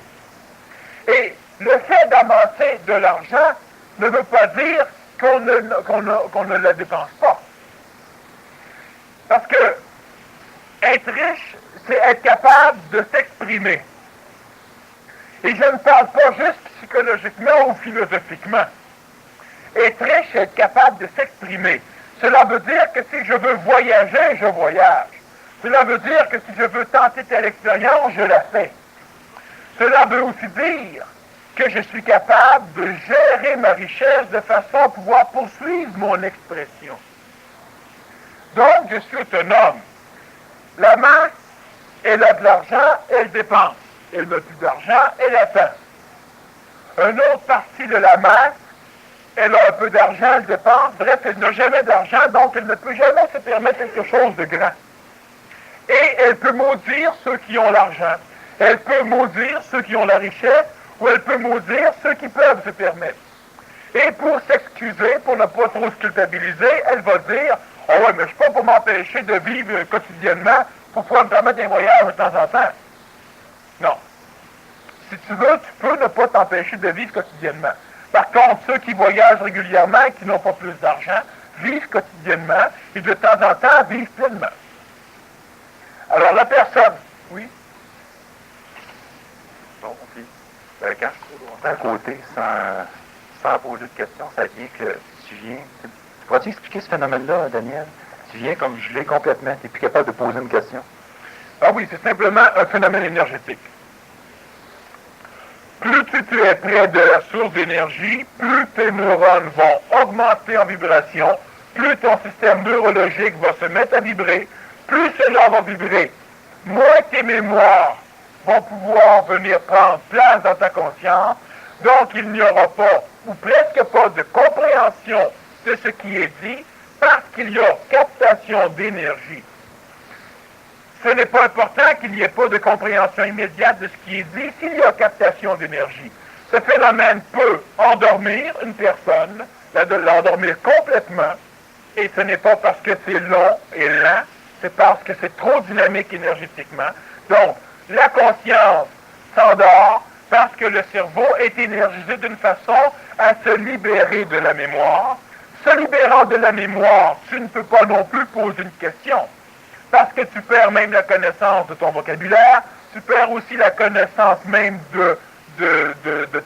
Et le fait d'amasser de l'argent ne veut pas dire qu'on ne la dépense pas. Parce que être riche, c'est être capable de s'exprimer. Et je ne parle pas juste psychologiquement ou philosophiquement. Être riche, c'est être capable de s'exprimer. Cela veut dire que si je veux voyager, je voyage. Cela veut dire que si je veux tenter telle expérience, je la fais. Cela veut aussi dire que je suis capable de gérer ma richesse de façon à pouvoir poursuivre mon expression. Donc, je suis autonome. La masse, elle a de l'argent, elle dépense. Elle n'a plus d'argent, elle attend. Une autre partie de la masse, elle a un peu d'argent, elle dépense, bref, elle n'a jamais d'argent, donc elle ne peut jamais se permettre quelque chose de grand. Et elle peut maudire ceux qui ont l'argent. Elle peut maudire ceux qui ont la richesse, ou elle peut maudire ceux qui peuvent se permettre. Et pour s'excuser, pour ne pas trop se culpabiliser, elle va dire « Oh ouais, mais je ne suis pas pour m'empêcher de vivre quotidiennement pour pouvoir me permettre un voyage de temps en temps. » Non. Si tu veux, tu peux ne pas t'empêcher de vivre quotidiennement. Par contre, ceux qui voyagent régulièrement et qui n'ont pas plus d'argent vivent quotidiennement et de temps en temps vivent pleinement. Alors la personne, oui? Bon, puis, quand je suis longtemps à côté sans poser de questions, ça vient que tu viens... Tu pourrais-tu expliquer ce phénomène-là, Daniel? Tu viens comme gelé complètement, tu n'es plus capable de poser une question. Ah oui, c'est simplement un phénomène énergétique. Plus tu es près de la source d'énergie, plus tes neurones vont augmenter en vibration, plus ton système neurologique va se mettre à vibrer, plus cela va vibrer, moins tes mémoires vont pouvoir venir prendre place dans ta conscience, donc il n'y aura pas, ou presque pas, de compréhension de ce qui est dit, parce qu'il y a captation d'énergie. Ce n'est pas important qu'il n'y ait pas de compréhension immédiate de ce qui est dit s'il y a captation d'énergie. Ce phénomène peut endormir une personne, l'endormir complètement, et ce n'est pas parce que c'est long et lent, c'est parce que c'est trop dynamique énergétiquement. Donc, la conscience s'endort parce que le cerveau est énergisé d'une façon à se libérer de la mémoire. Se libérant de la mémoire, tu ne peux pas non plus poser une question. Parce que tu perds même la connaissance de ton vocabulaire, tu perds aussi la connaissance même de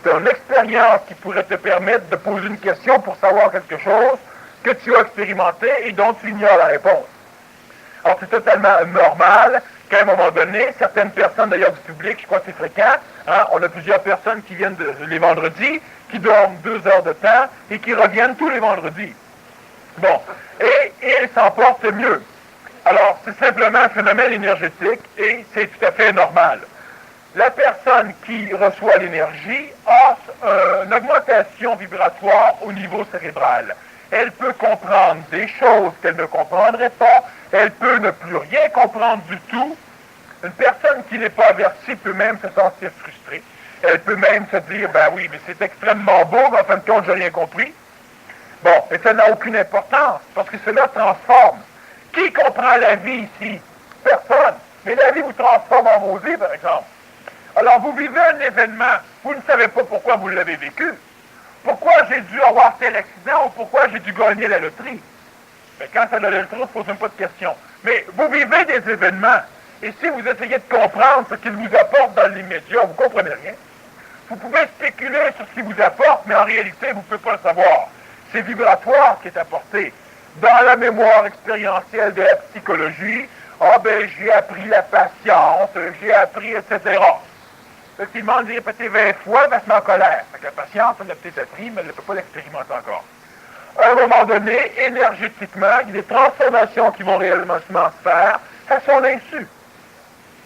ton expérience qui pourrait te permettre de poser une question pour savoir quelque chose. que tu as expérimenté et dont tu ignores la réponse. Alors c'est totalement normal qu'à un moment donné, certaines personnes d'ailleurs du public, je crois que c'est fréquent, on a plusieurs personnes qui viennent les vendredis, qui dorment 2 heures de temps et qui reviennent tous les vendredis. Bon, et ils s'en portent mieux. Alors c'est simplement un phénomène énergétique et c'est tout à fait normal. La personne qui reçoit l'énergie a une augmentation vibratoire au niveau cérébral. Elle peut comprendre des choses qu'elle ne comprendrait pas, elle peut ne plus rien comprendre du tout. Une personne qui n'est pas avertie peut même se sentir frustrée. Elle peut même se dire, ben oui, mais c'est extrêmement beau, mais en fin de compte, je n'ai rien compris. Bon, mais ça n'a aucune importance, parce que cela transforme. Qui comprend la vie ici? Personne. Mais la vie vous transforme en maudit, par exemple. Alors, vous vivez un événement, vous ne savez pas pourquoi vous l'avez vécu. Pourquoi j'ai dû avoir tel accident ou pourquoi j'ai dû gagner la loterie? Mais quand c'est la loterie, on ne se pose même pas de questions. Mais vous vivez des événements. Et si vous essayez de comprendre ce qu'ils vous apportent dans l'immédiat, vous ne comprenez rien. Vous pouvez spéculer sur ce qu'ils vous apportent, mais en réalité, vous ne pouvez pas le savoir. C'est vibratoire qui est apporté. Dans la mémoire expérientielle de la psychologie, j'ai appris la patience, j'ai appris, etc. Effectivement, on dit répéter 20 fois, elle va se mettre en colère. Fait que la patience, elle l'a peut-être appris, mais elle ne peut pas l'expérimenter encore. À un moment donné, énergétiquement, il y a des transformations qui vont réellement se faire à son insu.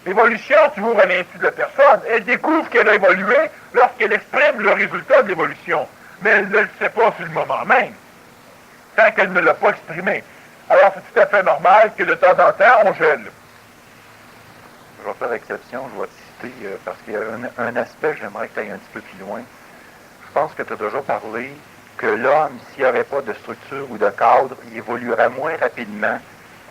L'évolution, toujours à l'insu de la personne, elle découvre qu'elle a évolué lorsqu'elle exprime le résultat de l'évolution. Mais elle ne le sait pas sur le moment même, tant qu'elle ne l'a pas exprimé. Alors c'est tout à fait normal que de temps en temps, on gèle. Je vais faire exception, je vais te citer, parce qu'il y a un aspect, j'aimerais que tu ailles un petit peu plus loin. Je pense que tu as déjà parlé que l'homme, s'il n'y avait pas de structure ou de cadre, il évoluerait moins rapidement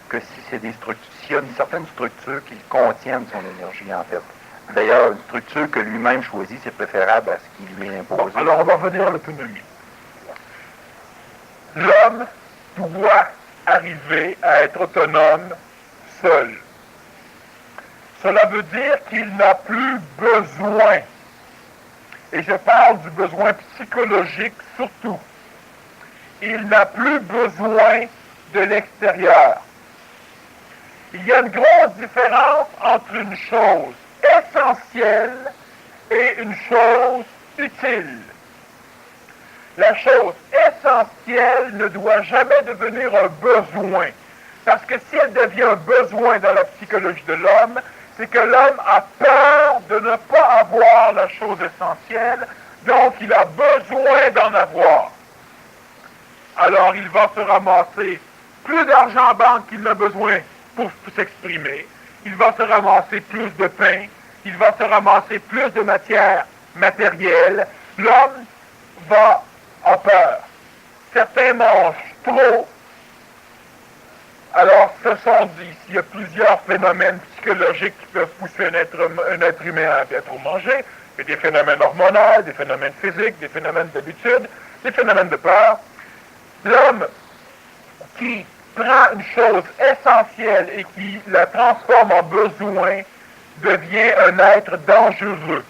que si c'est des structures, s'il y a une certaine structure qui contienne son énergie, en fait. D'ailleurs, une structure que lui-même choisit, c'est préférable à ce qui lui est imposé. Bon, alors on va revenir à l'autonomie. L'homme doit arriver à être autonome seul. Cela veut dire qu'il n'a plus besoin, et je parle du besoin psychologique surtout, il n'a plus besoin de l'extérieur. Il y a une grosse différence entre une chose essentielle et une chose utile. La chose essentielle ne doit jamais devenir un besoin. Parce que si elle devient un besoin dans la psychologie de l'homme, c'est que l'homme a peur de ne pas avoir la chose essentielle, donc il a besoin d'en avoir. Alors il va se ramasser plus d'argent en banque qu'il n'a besoin pour s'exprimer, il va se ramasser plus de pain, il va se ramasser plus de matière matérielle, l'homme va avoir peur. Certains mangent trop. Alors, ce sont dit, il y a plusieurs phénomènes psychologiques qui peuvent pousser un être humain à trop manger. Il y a des phénomènes hormonaux, des phénomènes physiques, des phénomènes d'habitude, des phénomènes de peur. L'homme qui prend une chose essentielle et qui la transforme en besoin devient un être dangereux.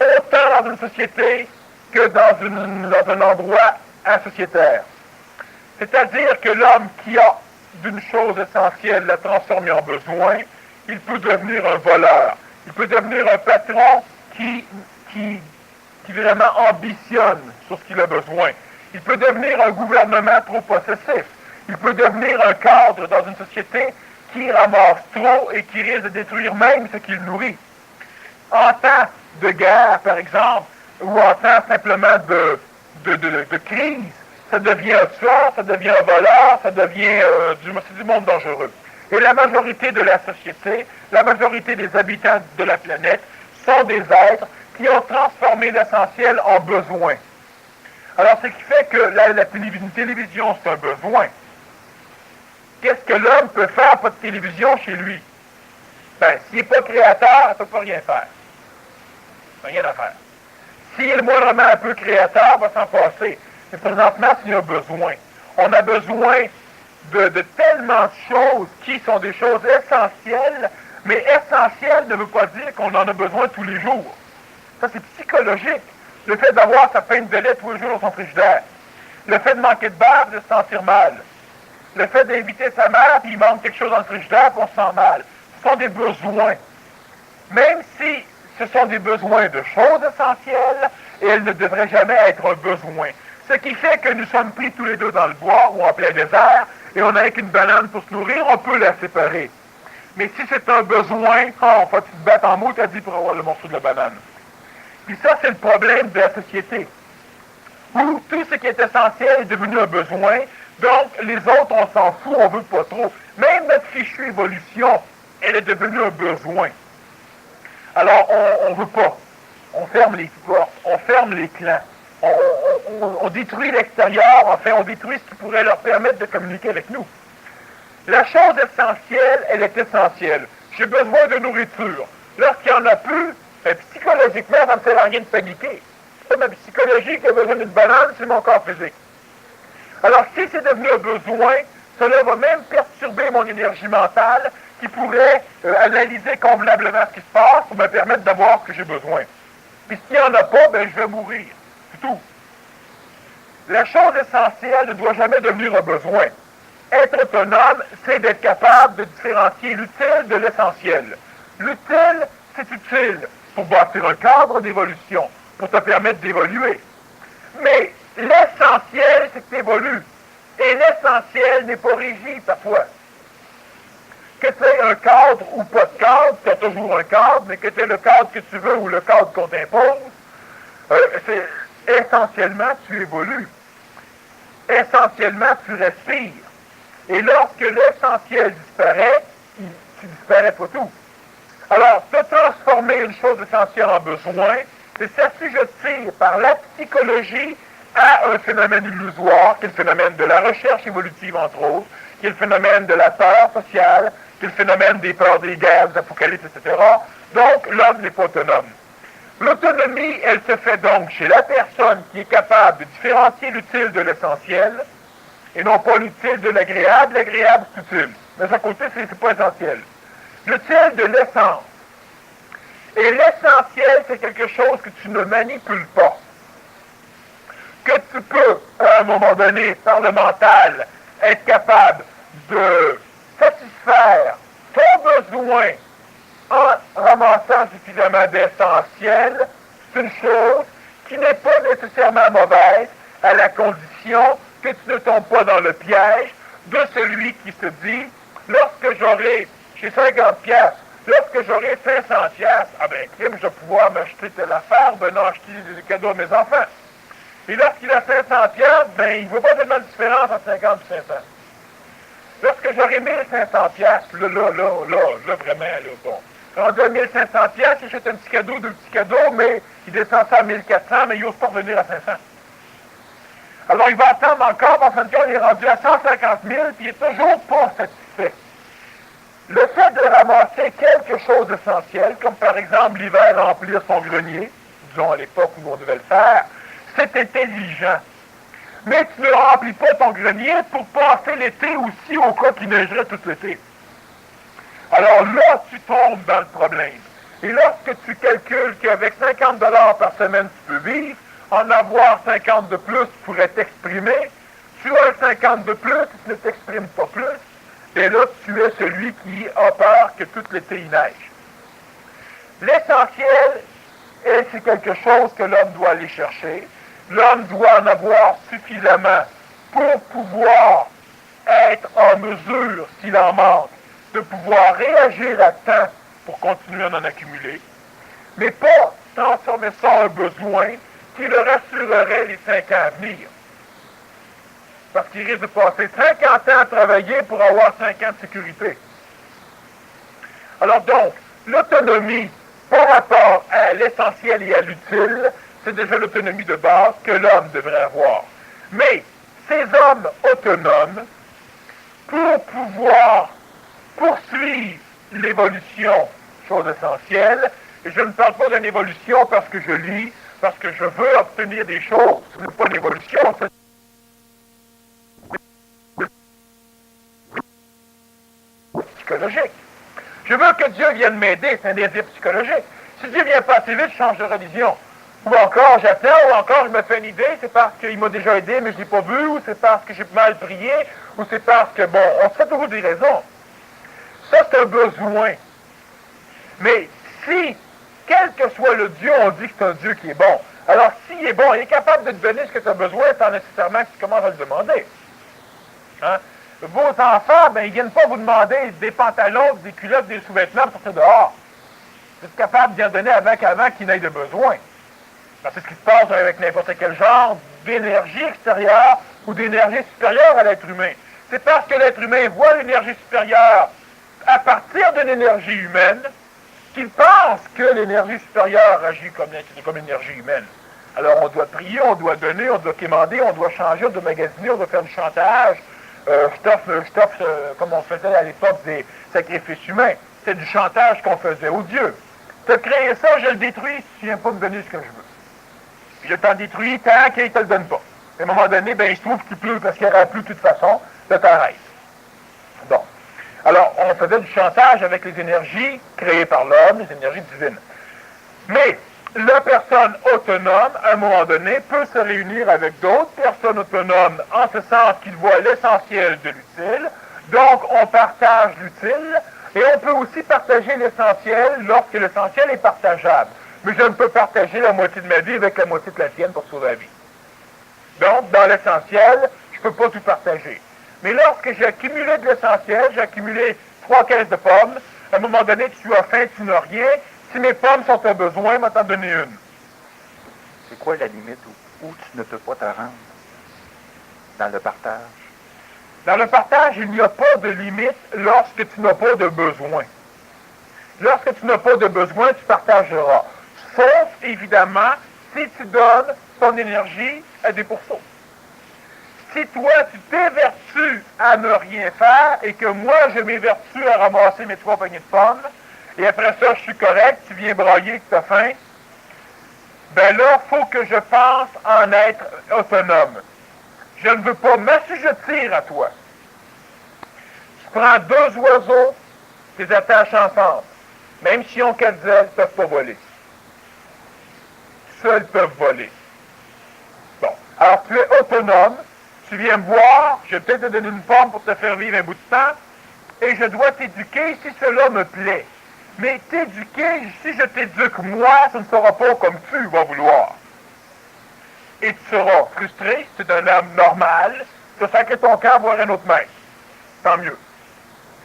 Autant dans une société que dans un endroit insociétaire. C'est-à-dire que l'homme qui a d'une chose essentielle la transformée en besoin, il peut devenir un voleur. Il peut devenir un patron qui vraiment ambitionne sur ce qu'il a besoin. Il peut devenir un gouvernement trop possessif. Il peut devenir un cadre dans une société qui ramasse trop et qui risque de détruire même ce qu'il nourrit. En temps de guerre, par exemple, ou en temps simplement de crise, ça devient un tueur, ça devient un voleur, ça devient du monde dangereux. Et la majorité de la société, la majorité des habitants de la planète sont des êtres qui ont transformé l'essentiel en besoin. Alors, ce qui fait que la télévision, c'est un besoin. Qu'est-ce que l'homme peut faire pour de télévision chez lui? Ben, s'il n'est pas créateur, il ne peut pas rien faire. Rien à faire. S'il est moindrement un peu créateur, il va s'en passer. Mais présentement, c'est un besoin. On a besoin de tellement de choses qui sont des choses essentielles, mais essentielles ne veut pas dire qu'on en a besoin tous les jours. Ça, c'est psychologique. Le fait d'avoir sa pinte de lait tous les jours dans son frigidaire. Le fait de manquer de bave, de se sentir mal. Le fait d'inviter sa mère, puis il manque quelque chose dans le frigidaire, puis on se sent mal. Ce sont des besoins. Même si ce sont des besoins de choses essentielles, et elles ne devraient jamais être un besoin. Ce qui fait que nous sommes pris tous les deux dans le bois ou en plein désert, et on n'a qu'une banane pour se nourrir, on peut la séparer. Mais si c'est un besoin, on va te battre en mots, t'as dit pour avoir le morceau de la banane. Puis ça, c'est le problème de la société, où tout ce qui est essentiel est devenu un besoin, donc les autres, on s'en fout, on veut pas trop. Même notre fichue évolution, elle est devenue un besoin. Alors, on veut pas. On ferme les portes, on ferme les clans. On détruit l'extérieur, enfin, on détruit ce qui pourrait leur permettre de communiquer avec nous. La chose essentielle, elle est essentielle. J'ai besoin de nourriture. Lorsqu'il n'y en a plus, psychologiquement, ça ne me sert à rien de paniquer. C'est ma psychologie qui a besoin d'une banane, c'est mon corps physique. Alors, si c'est devenu un besoin, cela va même perturber mon énergie mentale qui pourrait analyser convenablement ce qui se passe pour me permettre d'avoir ce que j'ai besoin. Puis s'il n'y en a pas, ben je vais mourir. C'est tout. La chose essentielle ne doit jamais devenir un besoin. Être autonome, c'est d'être capable de différencier l'utile de l'essentiel. L'utile, c'est utile pour bâtir un cadre d'évolution, pour te permettre d'évoluer. Mais l'essentiel, c'est que tu évolues. Et l'essentiel n'est pas régi parfois. Que tu aies un cadre ou pas de cadre, tu as toujours un cadre, mais que tu aies le cadre que tu veux ou le cadre qu'on t'impose, c'est essentiellement tu évolues. Essentiellement tu respires. Et lorsque l'essentiel disparaît, tu disparais pas tout. Alors, de transformer une chose essentielle en besoin, c'est s'assujettir par la psychologie à un phénomène illusoire, qui est le phénomène de la recherche évolutive, entre autres, qui est le phénomène de la peur sociale, qui est le phénomène des peurs des guerres, des apocalypses, etc. Donc, l'homme n'est pas autonome. L'autonomie, elle se fait donc chez la personne qui est capable de différencier l'utile de l'essentiel, et non pas l'utile de l'agréable. L'agréable, c'est utile. Mais à côté, c'est pas essentiel. L'utile de l'essence. Et l'essentiel, c'est quelque chose que tu ne manipules pas. Que tu peux, à un moment donné, par le mental, être capable de satisfaire ton besoin en ramassant suffisamment d'essentiel, c'est une chose qui n'est pas nécessairement mauvaise à la condition que tu ne tombes pas dans le piège de celui qui se dit, lorsque j'aurai, j'ai 50 piastres, lorsque j'aurai 500 piastres, ah ben, crime, je vais pouvoir m'acheter telle affaire, ben non, acheter des cadeaux à mes enfants. Et lorsqu'il a 500 piastres, ben, il ne voit pas tellement de différence entre 50 et 500. Lorsque j'aurai 1500 piastres, là, vraiment, là, bon. Rendu à 1500 piastres, il achète un petit cadeau, deux petits cadeaux, mais il descend ça à 1400, mais il n'ose pas revenir à 500. Alors, il va attendre encore, en fin de compte, il est rendu à 150 000, puis il n'est toujours pas satisfait. Le fait de ramasser quelque chose d'essentiel, comme par exemple l'hiver remplir son grenier, disons à l'époque où on devait le faire, c'est intelligent. Mais tu ne remplis pas ton grenier pour passer l'été aussi au cas qu'il neigerait tout l'été. Alors là, tu tombes dans le problème. Et lorsque tu calcules qu'avec 50 $ par semaine, tu peux vivre, en avoir 50 de plus pourrait t'exprimer, tu as 50 de plus, tu ne t'exprimes pas plus, et là, tu es celui qui a peur que tout l'été il neige. L'essentiel, c'est quelque chose que l'homme doit aller chercher. L'homme doit en avoir suffisamment pour pouvoir être en mesure, s'il en manque, de pouvoir réagir à temps pour continuer à en accumuler, mais pas transformer ça en un besoin qui le rassurerait les 5 ans à venir. Parce qu'il risque de passer 50 ans à travailler pour avoir 5 ans de sécurité. Alors donc, l'autonomie par rapport à l'essentiel et à l'utile, c'est déjà l'autonomie de base que l'homme devrait avoir. Mais ces hommes autonomes, pour pouvoir poursuivre l'évolution, chose essentielle, et je ne parle pas d'une évolution parce que je lis, parce que je veux obtenir des choses, ce n'est pas une évolution, c'est psychologique. Je veux que Dieu vienne m'aider, c'est un désir psychologique. Si Dieu vient pas assez vite, je change de religion. Ou encore j'attends, ou encore je me fais une idée, c'est parce qu'il m'a déjà aidé mais je l'ai pas vu, ou c'est parce que j'ai mal prié, ou c'est parce que, bon, on se fait toujours des raisons. Ça, c'est un besoin. Mais si, quel que soit le Dieu, on dit que c'est un Dieu qui est bon, alors s'il est bon, il est capable de te donner ce que tu as besoin sans nécessairement que tu commences à le demander. Hein? Vos enfants, ben, ils ne viennent pas vous demander des pantalons, des culottes, des sous-vêtements pour sortir dehors. Vous êtes capable d'y en donner avant qu'ils n'aient de besoin. C'est ce qui se passe avec n'importe quel genre d'énergie extérieure ou d'énergie supérieure à l'être humain. C'est parce que l'être humain voit l'énergie supérieure à partir d'une énergie humaine qu'il pense que l'énergie supérieure agit comme énergie humaine. Alors on doit prier, on doit donner, on doit quémander, on doit changer, on doit magasiner, on doit faire du chantage. Je t'offre comme on faisait à l'époque des sacrifices humains. C'est du chantage qu'on faisait aux dieux. Tu as créé ça, je le détruis si tu viens pas me donner ce que je veux. Puis je t'en détruis tant qu'il ne te le donne pas. À un moment donné, ben, il se trouve qu'il pleut parce qu'il n'y aura plus de toute façon, là t'arrêtes. Bon. Alors, on faisait du chantage avec les énergies créées par l'homme, les énergies divines. Mais la personne autonome, à un moment donné, peut se réunir avec d'autres personnes autonomes en ce sens qu'ils voient l'essentiel de l'utile. Donc, on partage l'utile et on peut aussi partager l'essentiel lorsque l'essentiel est partageable. Mais je ne peux partager la moitié de ma vie avec la moitié de la tienne pour sauver la vie. Donc, dans l'essentiel, je ne peux pas tout partager. Mais lorsque j'ai accumulé de l'essentiel, j'ai accumulé 3 caisses de pommes, à un moment donné, tu as faim, tu n'as rien. Si mes pommes sont un besoin, m'en t'en donner une. C'est quoi la limite où tu ne peux pas te rendre dans le partage? Dans le partage, il n'y a pas de limite lorsque tu n'as pas de besoin. Lorsque tu n'as pas de besoin, tu partageras. Sauf, évidemment, si tu donnes ton énergie à des pourceaux. Si toi, tu t'évertues à ne rien faire et que moi, je m'évertue à ramasser mes 3 poignées de pommes, et après ça, je suis correct, tu viens brailler que tu as faim, ben là, il faut que je pense en être autonome. Je ne veux pas m'assujettir à toi. Tu prends 2 oiseaux, tu les attaches ensemble. Même s'ils ont 4 ailes, ils ne peuvent pas voler. Seuls peuvent voler. Bon. Alors, tu es autonome. Tu viens me voir, je vais peut-être te donner une pomme pour te faire vivre un bout de temps, et je dois t'éduquer si cela me plaît. Mais t'éduquer, si je t'éduque moi, ce ne sera pas comme tu vas vouloir. Et tu seras frustré, c'est un homme normal, tu as sacré ton camp voir un autre maître. Tant mieux.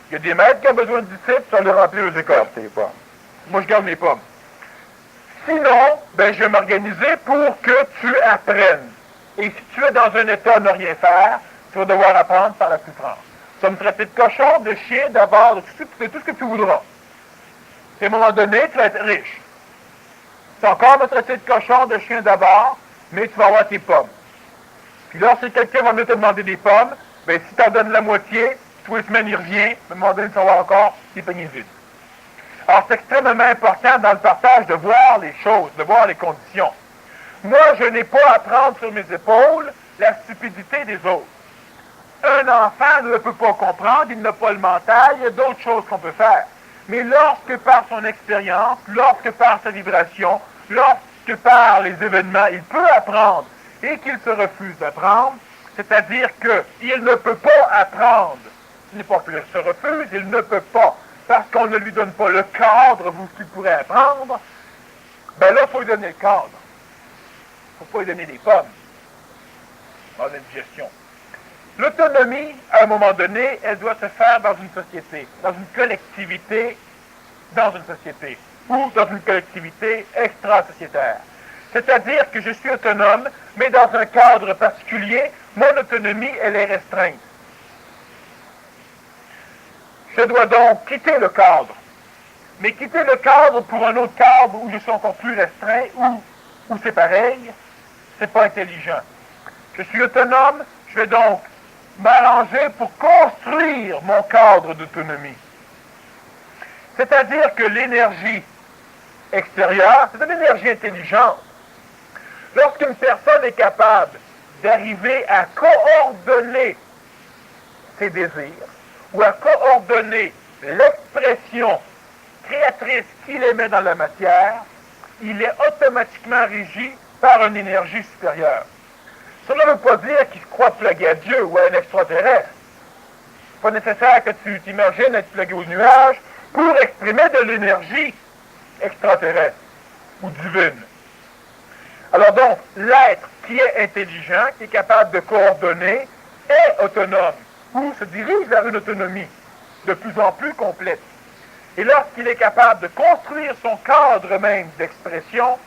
Il y a des maîtres qui ont besoin de disciples, tu vas les remplir aux écoles. Moi, je garde mes pommes. Sinon, ben, je vais m'organiser pour que tu apprennes. Et si tu es dans un état à ne rien faire, tu vas devoir apprendre par la souffrance. Tu vas me traiter de cochon, de chien, d'avare, de tout ce que tu voudras. Et à un moment donné, tu vas être riche. Tu vas encore me traiter de cochon, de chien, d'avare, mais tu vas avoir tes pommes. Puis là, si quelqu'un va venir te demander des pommes, ben si tu en donnes la moitié, tous les semaines, il revient, à un moment donné, tu vas avoir encore tes paniers vides. Alors, c'est extrêmement important dans le partage de voir les choses, de voir les conditions. Moi, je n'ai pas à prendre sur mes épaules la stupidité des autres. Un enfant ne le peut pas comprendre, il n'a pas le mental, il y a d'autres choses qu'on peut faire. Mais lorsque par son expérience, lorsque par sa vibration, lorsque par les événements, il peut apprendre et qu'il se refuse d'apprendre, c'est-à-dire qu'il ne peut pas apprendre, ce n'est pas qu'il se refuse, il ne peut pas, parce qu'on ne lui donne pas le cadre où qu'il pourrait apprendre, ben là, il faut lui donner le cadre. Il ne faut pas lui donner des pommes dans la digestion. L'autonomie, à un moment donné, elle doit se faire dans une société, dans une collectivité, dans une société, ou dans une collectivité extra-sociétaire. C'est-à-dire que je suis autonome, mais dans un cadre particulier, mon autonomie, elle est restreinte. Je dois donc quitter le cadre. Mais quitter le cadre pour un autre cadre où je suis encore plus restreint, où c'est pareil, c'est pas intelligent. Je suis autonome, je vais donc m'arranger pour construire mon cadre d'autonomie. C'est-à-dire que l'énergie extérieure, c'est une énergie intelligente. Lorsqu'une personne est capable d'arriver à coordonner ses désirs, ou à coordonner l'expression créatrice qu'il émet dans la matière, il est automatiquement régi par une énergie supérieure. Cela ne veut pas dire qu'il se croit plugué à Dieu ou à un extraterrestre. Pas nécessaire que tu t'imagines être plugué au nuage pour exprimer de l'énergie extraterrestre ou divine. Alors donc, l'être qui est intelligent, qui est capable de coordonner, est autonome, ou se dirige vers une autonomie de plus en plus complète. Et lorsqu'il est capable de construire son cadre même d'expression,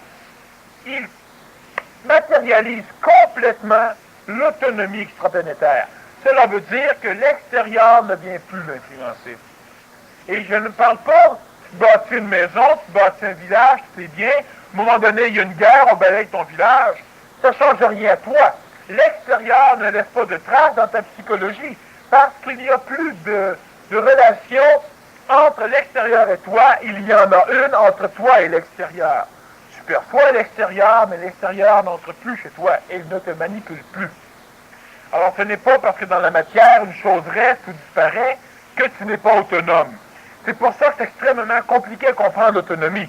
il matérialise complètement l'autonomie extraplanétaire. Cela veut dire que l'extérieur ne vient plus l'influencer. Et je ne parle pas, tu bâtis une maison, tu bâtis un village, c'est bien, à un moment donné, il y a une guerre, on balaye ton village, ça ne change rien à toi. L'extérieur ne laisse pas de traces dans ta psychologie, parce qu'il n'y a plus de relation entre l'extérieur et toi, il y en a une entre toi et l'extérieur. Tu perçois l'extérieur, mais l'extérieur n'entre plus chez toi et il ne te manipule plus. Alors ce n'est pas parce que dans la matière, une chose reste ou disparaît que tu n'es pas autonome. C'est pour ça que c'est extrêmement compliqué à comprendre l'autonomie.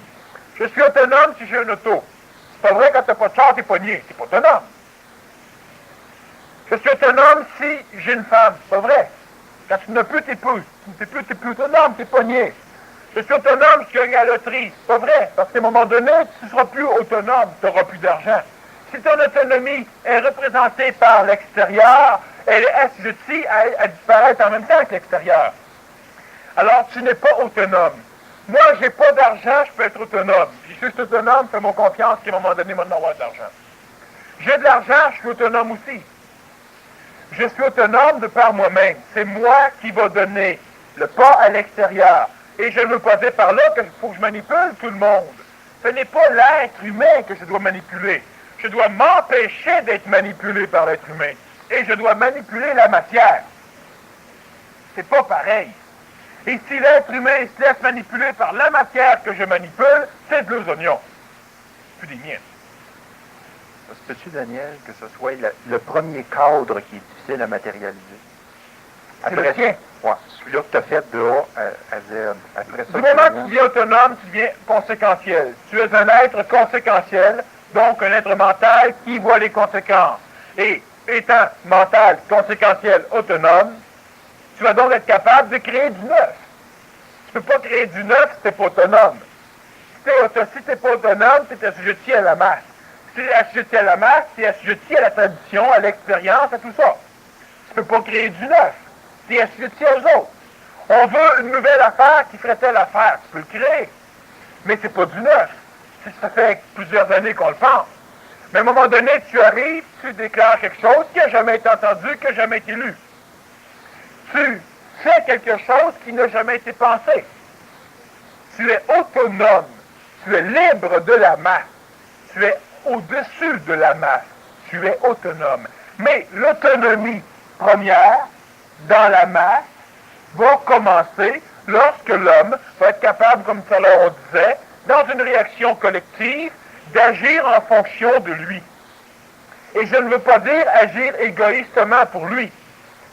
Je suis autonome si j'ai un auto. C'est pas vrai quand tu n'as pas de char, tu es pogné. Tu n'es pas autonome. Je suis autonome si j'ai une femme. C'est pas vrai. Quand tu n'as plus, tu n'es plus autonome, tu es pogné. Je suis autonome si tu gagnes à la loterie. C'est pas vrai. Parce qu'à un moment donné, tu ne seras plus autonome, tu n'auras plus d'argent. Si ton autonomie est représentée par l'extérieur, elle est assujettie à disparaître en même temps que l'extérieur. Alors, tu n'es pas autonome. Moi, j'ai pas d'argent, je peux être autonome. Si je suis autonome, fais-moi confiance qu'à un moment donné, moi, je vais avoir de l'argent. J'ai de l'argent, je suis autonome aussi. Je suis autonome de par moi-même. C'est moi qui va donner le pas à l'extérieur. Et je ne veux pas dire par là qu'il faut que je manipule tout le monde. Ce n'est pas l'être humain que je dois manipuler. Je dois m'empêcher d'être manipulé par l'être humain. Et je dois manipuler la matière. C'est pas pareil. Et si l'être humain se laisse manipuler par la matière que je manipule, c'est de l'oignon. C'est des miens. Ça se peut-tu, Daniel, que ce soit le premier cadre qui est difficile à matérialiser? C'est le tien. Ouais, celui-là que tu as fait de A à Z. Après ça, du moment que tu deviens autonome, tu deviens conséquentiel. Tu es un être conséquentiel, donc un être mental qui voit les conséquences. Et étant mental, conséquentiel, autonome, tu vas donc être capable de créer du neuf. Tu ne peux pas créer du neuf si tu n'es pas autonome. Si tu n'es pas autonome, tu es assujetti à la masse. Si tu es assujetti à la masse, tu es assujetti à la tradition, à l'expérience, à tout ça. Tu ne peux pas créer du neuf. Tu es assujetti aux autres. On veut une nouvelle affaire qui ferait telle affaire. Tu peux le créer. Mais c'est pas du neuf. Ça fait plusieurs années qu'on le pense. Mais à un moment donné, tu arrives, tu déclares quelque chose qui n'a jamais été entendu, qui n'a jamais été lu. Tu fais quelque chose qui n'a jamais été pensé. Tu es autonome. Tu es libre de la masse. Tu es au-dessus de la masse. Tu es autonome. Mais l'autonomie première, dans la masse, va commencer lorsque l'homme va être capable, comme tout à l'heure on disait, dans une réaction collective, d'agir en fonction de lui. Et je ne veux pas dire agir égoïstement pour lui.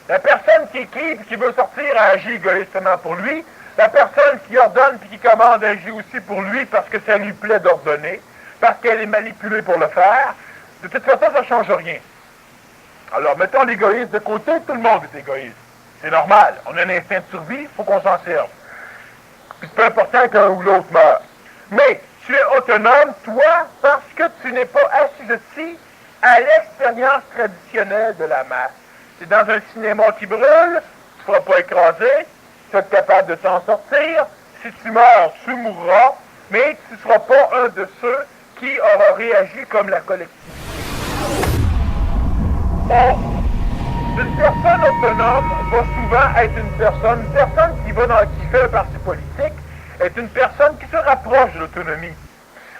La personne qui veut sortir agit égoïstement pour lui. La personne qui ordonne puis qui commande agit aussi pour lui parce que ça lui plaît d'ordonner, parce qu'elle est manipulée pour le faire. De toute façon, ça ne change rien. Alors, mettons l'égoïsme de côté, tout le monde est égoïste. C'est normal. On a un instinct de survie, il faut qu'on s'en serve. Puis c'est pas important qu'un ou l'autre meure. Mais tu es autonome, toi, parce que tu n'es pas assujetti à l'expérience traditionnelle de la masse. Tu es dans un cinéma qui brûle, tu ne seras pas écrasé, tu vas être capable de t'en sortir. Si tu meurs, tu mourras, mais tu ne seras pas un de ceux qui aura réagi comme la collectivité. Une personne autonome va souvent être une personne qui fait un parti politique, est une personne qui se rapproche de l'autonomie.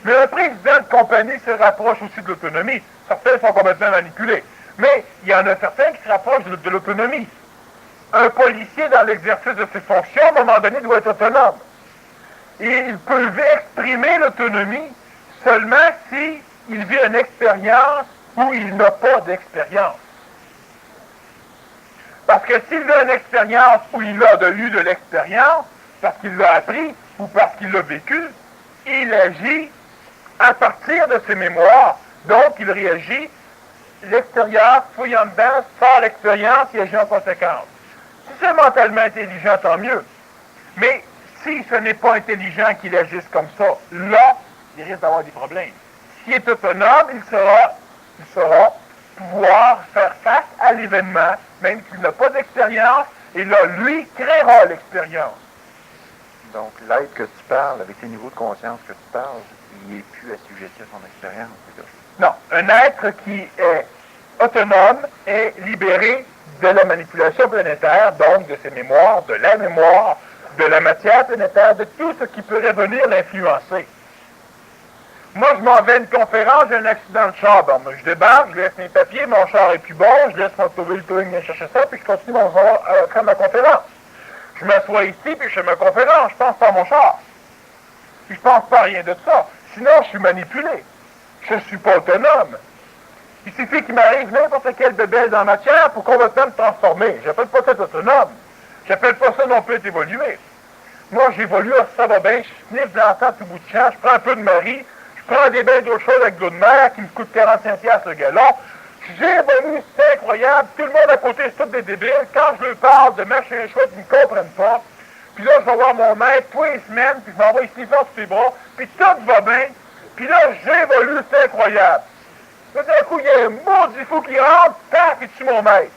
Mais un président de compagnie se rapproche aussi de l'autonomie. Certains sont complètement manipulés. Mais il y en a certains qui se rapprochent de l'autonomie. Un policier, dans l'exercice de ses fonctions, à un moment donné, doit être autonome. Et il peut exprimer l'autonomie seulement s'il vit une expérience où il n'a pas d'expérience. Parce que s'il a une expérience où il a eu de l'expérience, parce qu'il l'a appris ou parce qu'il l'a vécu, il agit à partir de ses mémoires. Donc, il réagit, l'extérieur, fouille en dedans, sort l'expérience et agit en conséquence. Si c'est mentalement intelligent, tant mieux. Mais si ce n'est pas intelligent qu'il agisse comme ça, là, il risque d'avoir des problèmes. S'il est autonome, il saura pouvoir faire face à l'événement, même s'il n'a pas d'expérience, et là, lui créera l'expérience. Donc, l'être que tu parles, avec ces niveaux de conscience que tu parles, il n'est plus assujetti à son expérience, c'est ça? Non, un être qui est autonome est libéré de la manipulation planétaire, donc de ses mémoires, de la mémoire, de la matière planétaire, de tout ce qui pourrait venir l'influencer. Moi, je m'en vais à une conférence, j'ai un accident de char. Bon, moi, je débarque, je laisse mes papiers, mon char est plus bon, je laisse mon automobile touring venir chercher ça, puis je continue à faire ma conférence. Je m'assois ici, puis je fais ma conférence, je pense pas à mon char. Puis je pense pas à rien de ça. Sinon, je suis manipulé. Je ne suis pas autonome. Il suffit qu'il m'arrive n'importe quelle bébelle dans la matière pour complètement me transformer. J'appelle pas ça autonome. J'appelle pas ça non plus être évolué. Moi, j'évolue, ça va bien, je sniffe de l'entente tout bout de champ, je prends un peu de Marie, je prends des bains d'eau chaude avec de l'eau de mer qui me coûte 45$ le gallon. J'évolue, c'est incroyable, tout le monde à côté, c'est tous des débiles. Quand je leur parle de machin chouette, ils ne comprennent pas. Puis là, je vais voir mon maître tous les semaines, puis je m'envoie ici fort sur ses bras, puis tout va bien. Puis là, j'évolue, c'est incroyable. Tout d'un coup, il y a un maudit fou qui rentre, paf, il tue mon maître.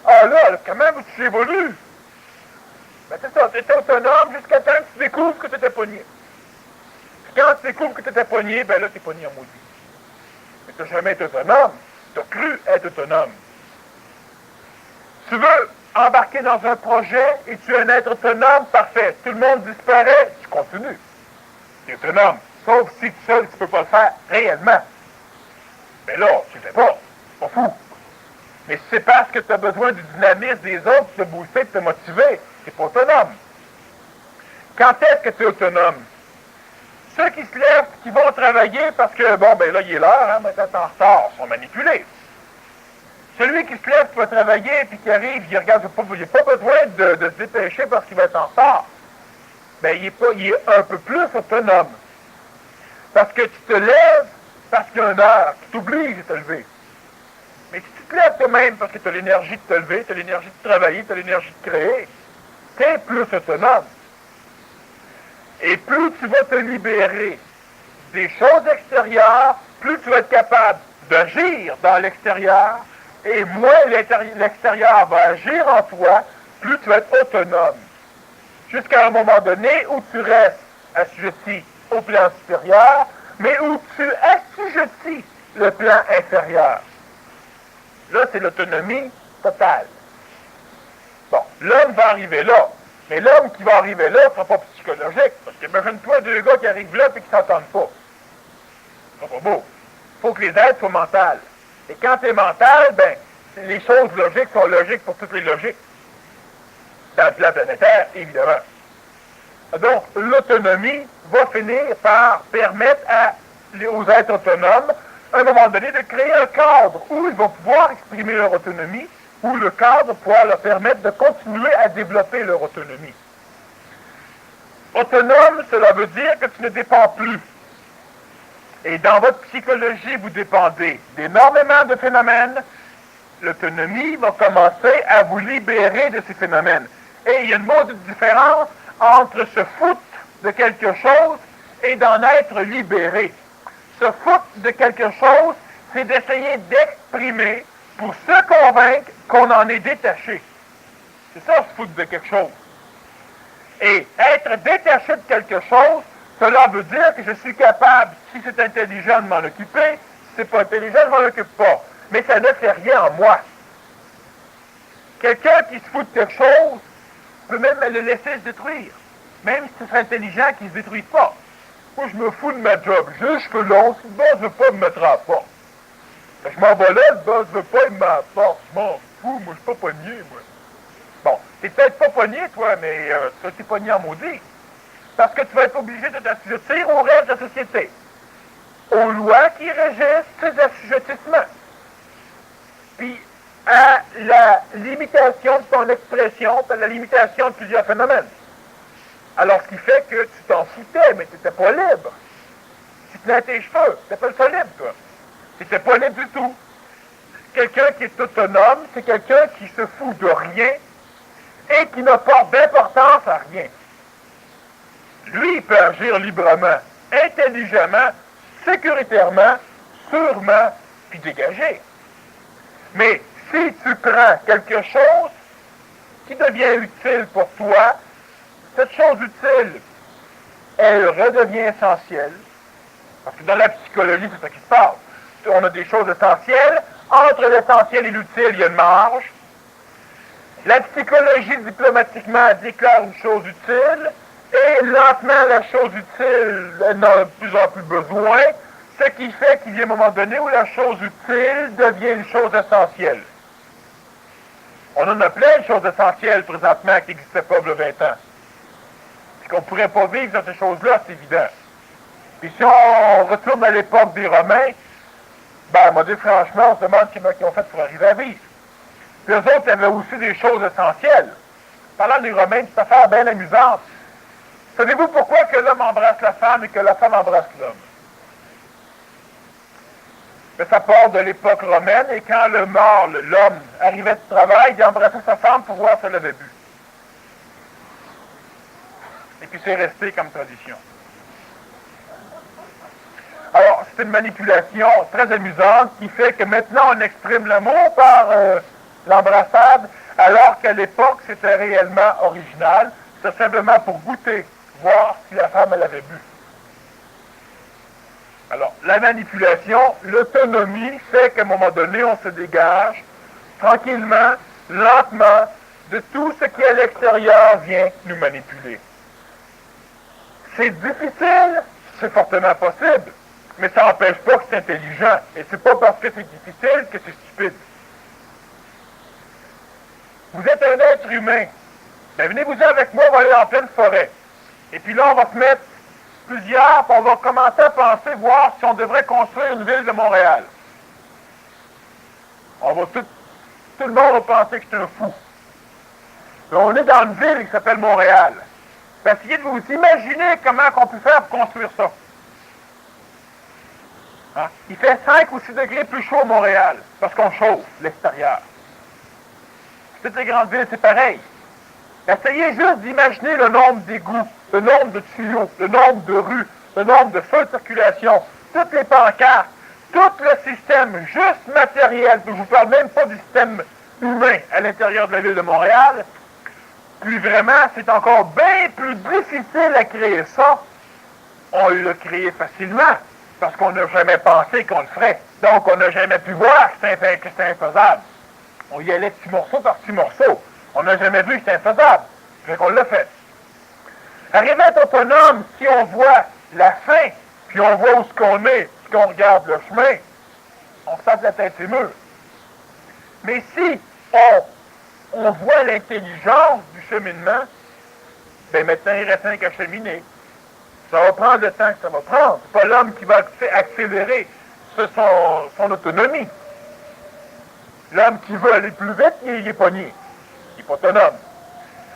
Ah là, comment tu évolues? Ben c'est ça, tu étais autonome jusqu'à temps que tu découvres que tu étais pogné. Puis quand tu découvres que tu étais pogné, ben là, tu es pogné en maudit. Mais tu n'as jamais été autonome. Tu as cru être autonome. Tu veux embarquer dans un projet et tu es un être autonome, parfait. Tout le monde disparaît, tu continues. Tu es autonome. Sauf si seul, tu ne peux pas le faire réellement. Mais là, tu ne le fais pas. C'est pas fou. Mais si c'est parce que tu as besoin du dynamisme des autres, de te booster, de te motiver, tu n'es pas autonome. Quand est-ce que tu es autonome? Ceux qui se lèvent, qui vont travailler parce que, bon, ben là, il est l'heure, hein, mais t'es en retard, sont manipulés. Celui qui se lève, qui va travailler, puis qui arrive, il regarde, il n'a pas besoin de se dépêcher parce qu'il va être en retard. Ben, il est un peu plus autonome. Parce que tu te lèves parce qu'il y a une heure, tu t'obliges de te lever. Mais si tu te lèves toi-même parce que tu as l'énergie de te lever, tu as l'énergie de travailler, tu as l'énergie de créer, tu es plus autonome. Et plus tu vas te libérer des choses extérieures, plus tu vas être capable d'agir dans l'extérieur, et moins l'extérieur va agir en toi, plus tu vas être autonome. Jusqu'à un moment donné où tu restes assujetti au plan supérieur, mais où tu assujettis le plan inférieur. Là, c'est l'autonomie totale. Bon, l'homme va arriver là. Mais l'homme qui va arriver là ne sera pas psychologique. Parce que imagine-toi deux gars qui arrivent là et qui ne s'entendent pas. Ce sera pas beau. Il faut que les êtres soient mentales. Et quand tu es mental, ben, les choses logiques sont logiques pour toutes les logiques. Dans le plan planétaire, évidemment. Donc, l'autonomie va finir par permettre aux êtres autonomes, à un moment donné, de créer un cadre où ils vont pouvoir exprimer leur autonomie, où le cadre pourra leur permettre de continuer à développer leur autonomie. Autonome, cela veut dire que tu ne dépends plus. Et dans votre psychologie, vous dépendez d'énormément de phénomènes. L'autonomie va commencer à vous libérer de ces phénomènes. Et il y a une maudite différence entre se foutre de quelque chose et d'en être libéré. Se foutre de quelque chose, c'est d'essayer d'exprimer pour se convaincre qu'on en est détaché. C'est ça, se foutre de quelque chose. Et être détaché de quelque chose, cela veut dire que je suis capable, si c'est intelligent, de m'en occuper. Si c'est pas intelligent, je m'en occupe pas. Mais ça ne fait rien en moi. Quelqu'un qui se fout de quelque chose peut même le laisser se détruire. Même si ce serait intelligent qu'il ne se détruise pas. Moi, je me fous de ma job. J'ai les cheveux longs, si le boss ne veut pas me mettre à la porte. Je m'en vais là, le boss ne veut pas, il me met à la porte. Je m'en fous, moi, je suis pas pogné, moi. Bon, t'es peut-être pas pogné, toi, mais tu vas t'es pogné en maudit. Parce que tu vas être obligé de t'assujettir aux règles de la société. Aux lois qui régissent ces assujettissements. Puis à la limitation de ton expression, à la limitation de plusieurs phénomènes. Alors, ce qui fait que tu t'en foutais, mais tu n'étais pas libre. Si tenais tes cheveux. C'était pas le solide, toi. C'était pas libre du tout. Quelqu'un qui est autonome, c'est quelqu'un qui se fout de rien et qui ne porte d'importance à rien. Lui, il peut agir librement, intelligemment, sécuritairement, sûrement, puis dégagé. Mais si tu prends quelque chose qui devient utile pour toi, cette chose utile, elle redevient essentielle. Parce que dans la psychologie, c'est ça qui se passe. On a des choses essentielles. Entre l'essentiel et l'utile, il y a une marge. La psychologie, diplomatiquement, déclare une chose utile. Et lentement, la chose utile, elle en a de plus en plus besoin. Ce qui fait qu'il y a un moment donné où la chose utile devient une chose essentielle. On en a plein de choses essentielles présentement qui n'existaient pas il y a 20 ans. Puis qu'on ne pourrait pas vivre dans ces choses-là, c'est évident. Puis si on retourne à l'époque des Romains, ben, moi, dit franchement, on se demande comment ils ont fait pour arriver à vivre. Puis eux autres avaient aussi des choses essentielles. Parlant des Romains, c'est une affaire bien amusante. Savez-vous pourquoi que l'homme embrasse la femme et que la femme embrasse l'homme? Mais ça part de l'époque romaine, et quand le mort, l'homme, arrivait de travail, il embrassait sa femme pour voir si elle avait bu. Et puis c'est resté comme tradition. Alors, c'est une manipulation très amusante qui fait que maintenant on exprime l'amour par l'embrassade, alors qu'à l'époque c'était réellement original. C'était simplement pour goûter, voir si la femme elle avait bu. Alors, la manipulation, l'autonomie fait qu'à un moment donné, on se dégage tranquillement, lentement, de tout ce qui à l'extérieur vient nous manipuler. C'est difficile, c'est fortement possible, mais ça n'empêche pas que c'est intelligent. Et c'est pas parce que c'est difficile que c'est stupide. Vous êtes un être humain. Ben, venez-vous avec moi, on va aller en pleine forêt. Et puis là, on va se mettre plusieurs, puis on va commencer à penser, voir si on devrait construire une ville de Montréal. On va tout le monde va penser que c'est un fou. Puis on est dans une ville qui s'appelle Montréal. Puis essayez de vous imaginer comment on peut faire pour construire ça. Hein? Il fait 5 ou 6 degrés plus chaud à Montréal, parce qu'on chauffe l'extérieur. Toutes les grandes villes, c'est pareil. Essayez juste d'imaginer le nombre d'égouts, le nombre de tuyaux, le nombre de rues, le nombre de feux de circulation, toutes les pancartes, tout le système juste matériel, je ne vous parle même pas du système humain à l'intérieur de la ville de Montréal, puis vraiment, c'est encore bien plus difficile à créer ça. On l'a créé facilement, parce qu'on n'a jamais pensé qu'on le ferait. Donc, on n'a jamais pu voir que c'était infaisable. On y allait petit morceau par petit morceau. On n'a jamais vu que c'était infaisable. Fait qu'on l'a fait. Arrivé à être autonome, si on voit la fin, puis on voit où ce qu'on est, puis qu'on regarde le chemin, on sent la tête émue. Mais si on voit l'intelligence du cheminement, ben maintenant il reste rien qu'à cheminer. Ça va prendre le temps que ça va prendre. C'est pas l'homme qui va accélérer son autonomie. L'homme qui veut aller plus vite, il est pogné. Il n'est pas autonome.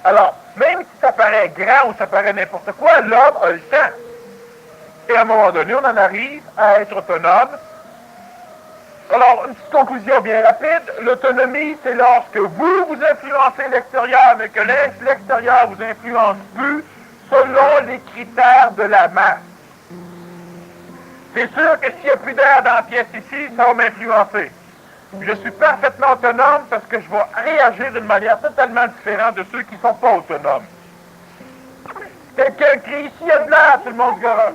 Alors, même si ça paraît grand ou ça paraît n'importe quoi, l'homme a le temps. Et à un moment donné, on en arrive à être autonome. Alors, une petite conclusion bien rapide. L'autonomie, c'est lorsque vous influencez l'extérieur, mais que l'extérieur vous influence plus selon les critères de la masse. C'est sûr que s'il n'y a plus d'air dans la pièce ici, ça va m'influencer. Je suis parfaitement autonome parce que je vais réagir d'une manière totalement différente de ceux qui ne sont pas autonomes. Quelqu'un crie ici, il y a de l'air, tout le monde se garoche.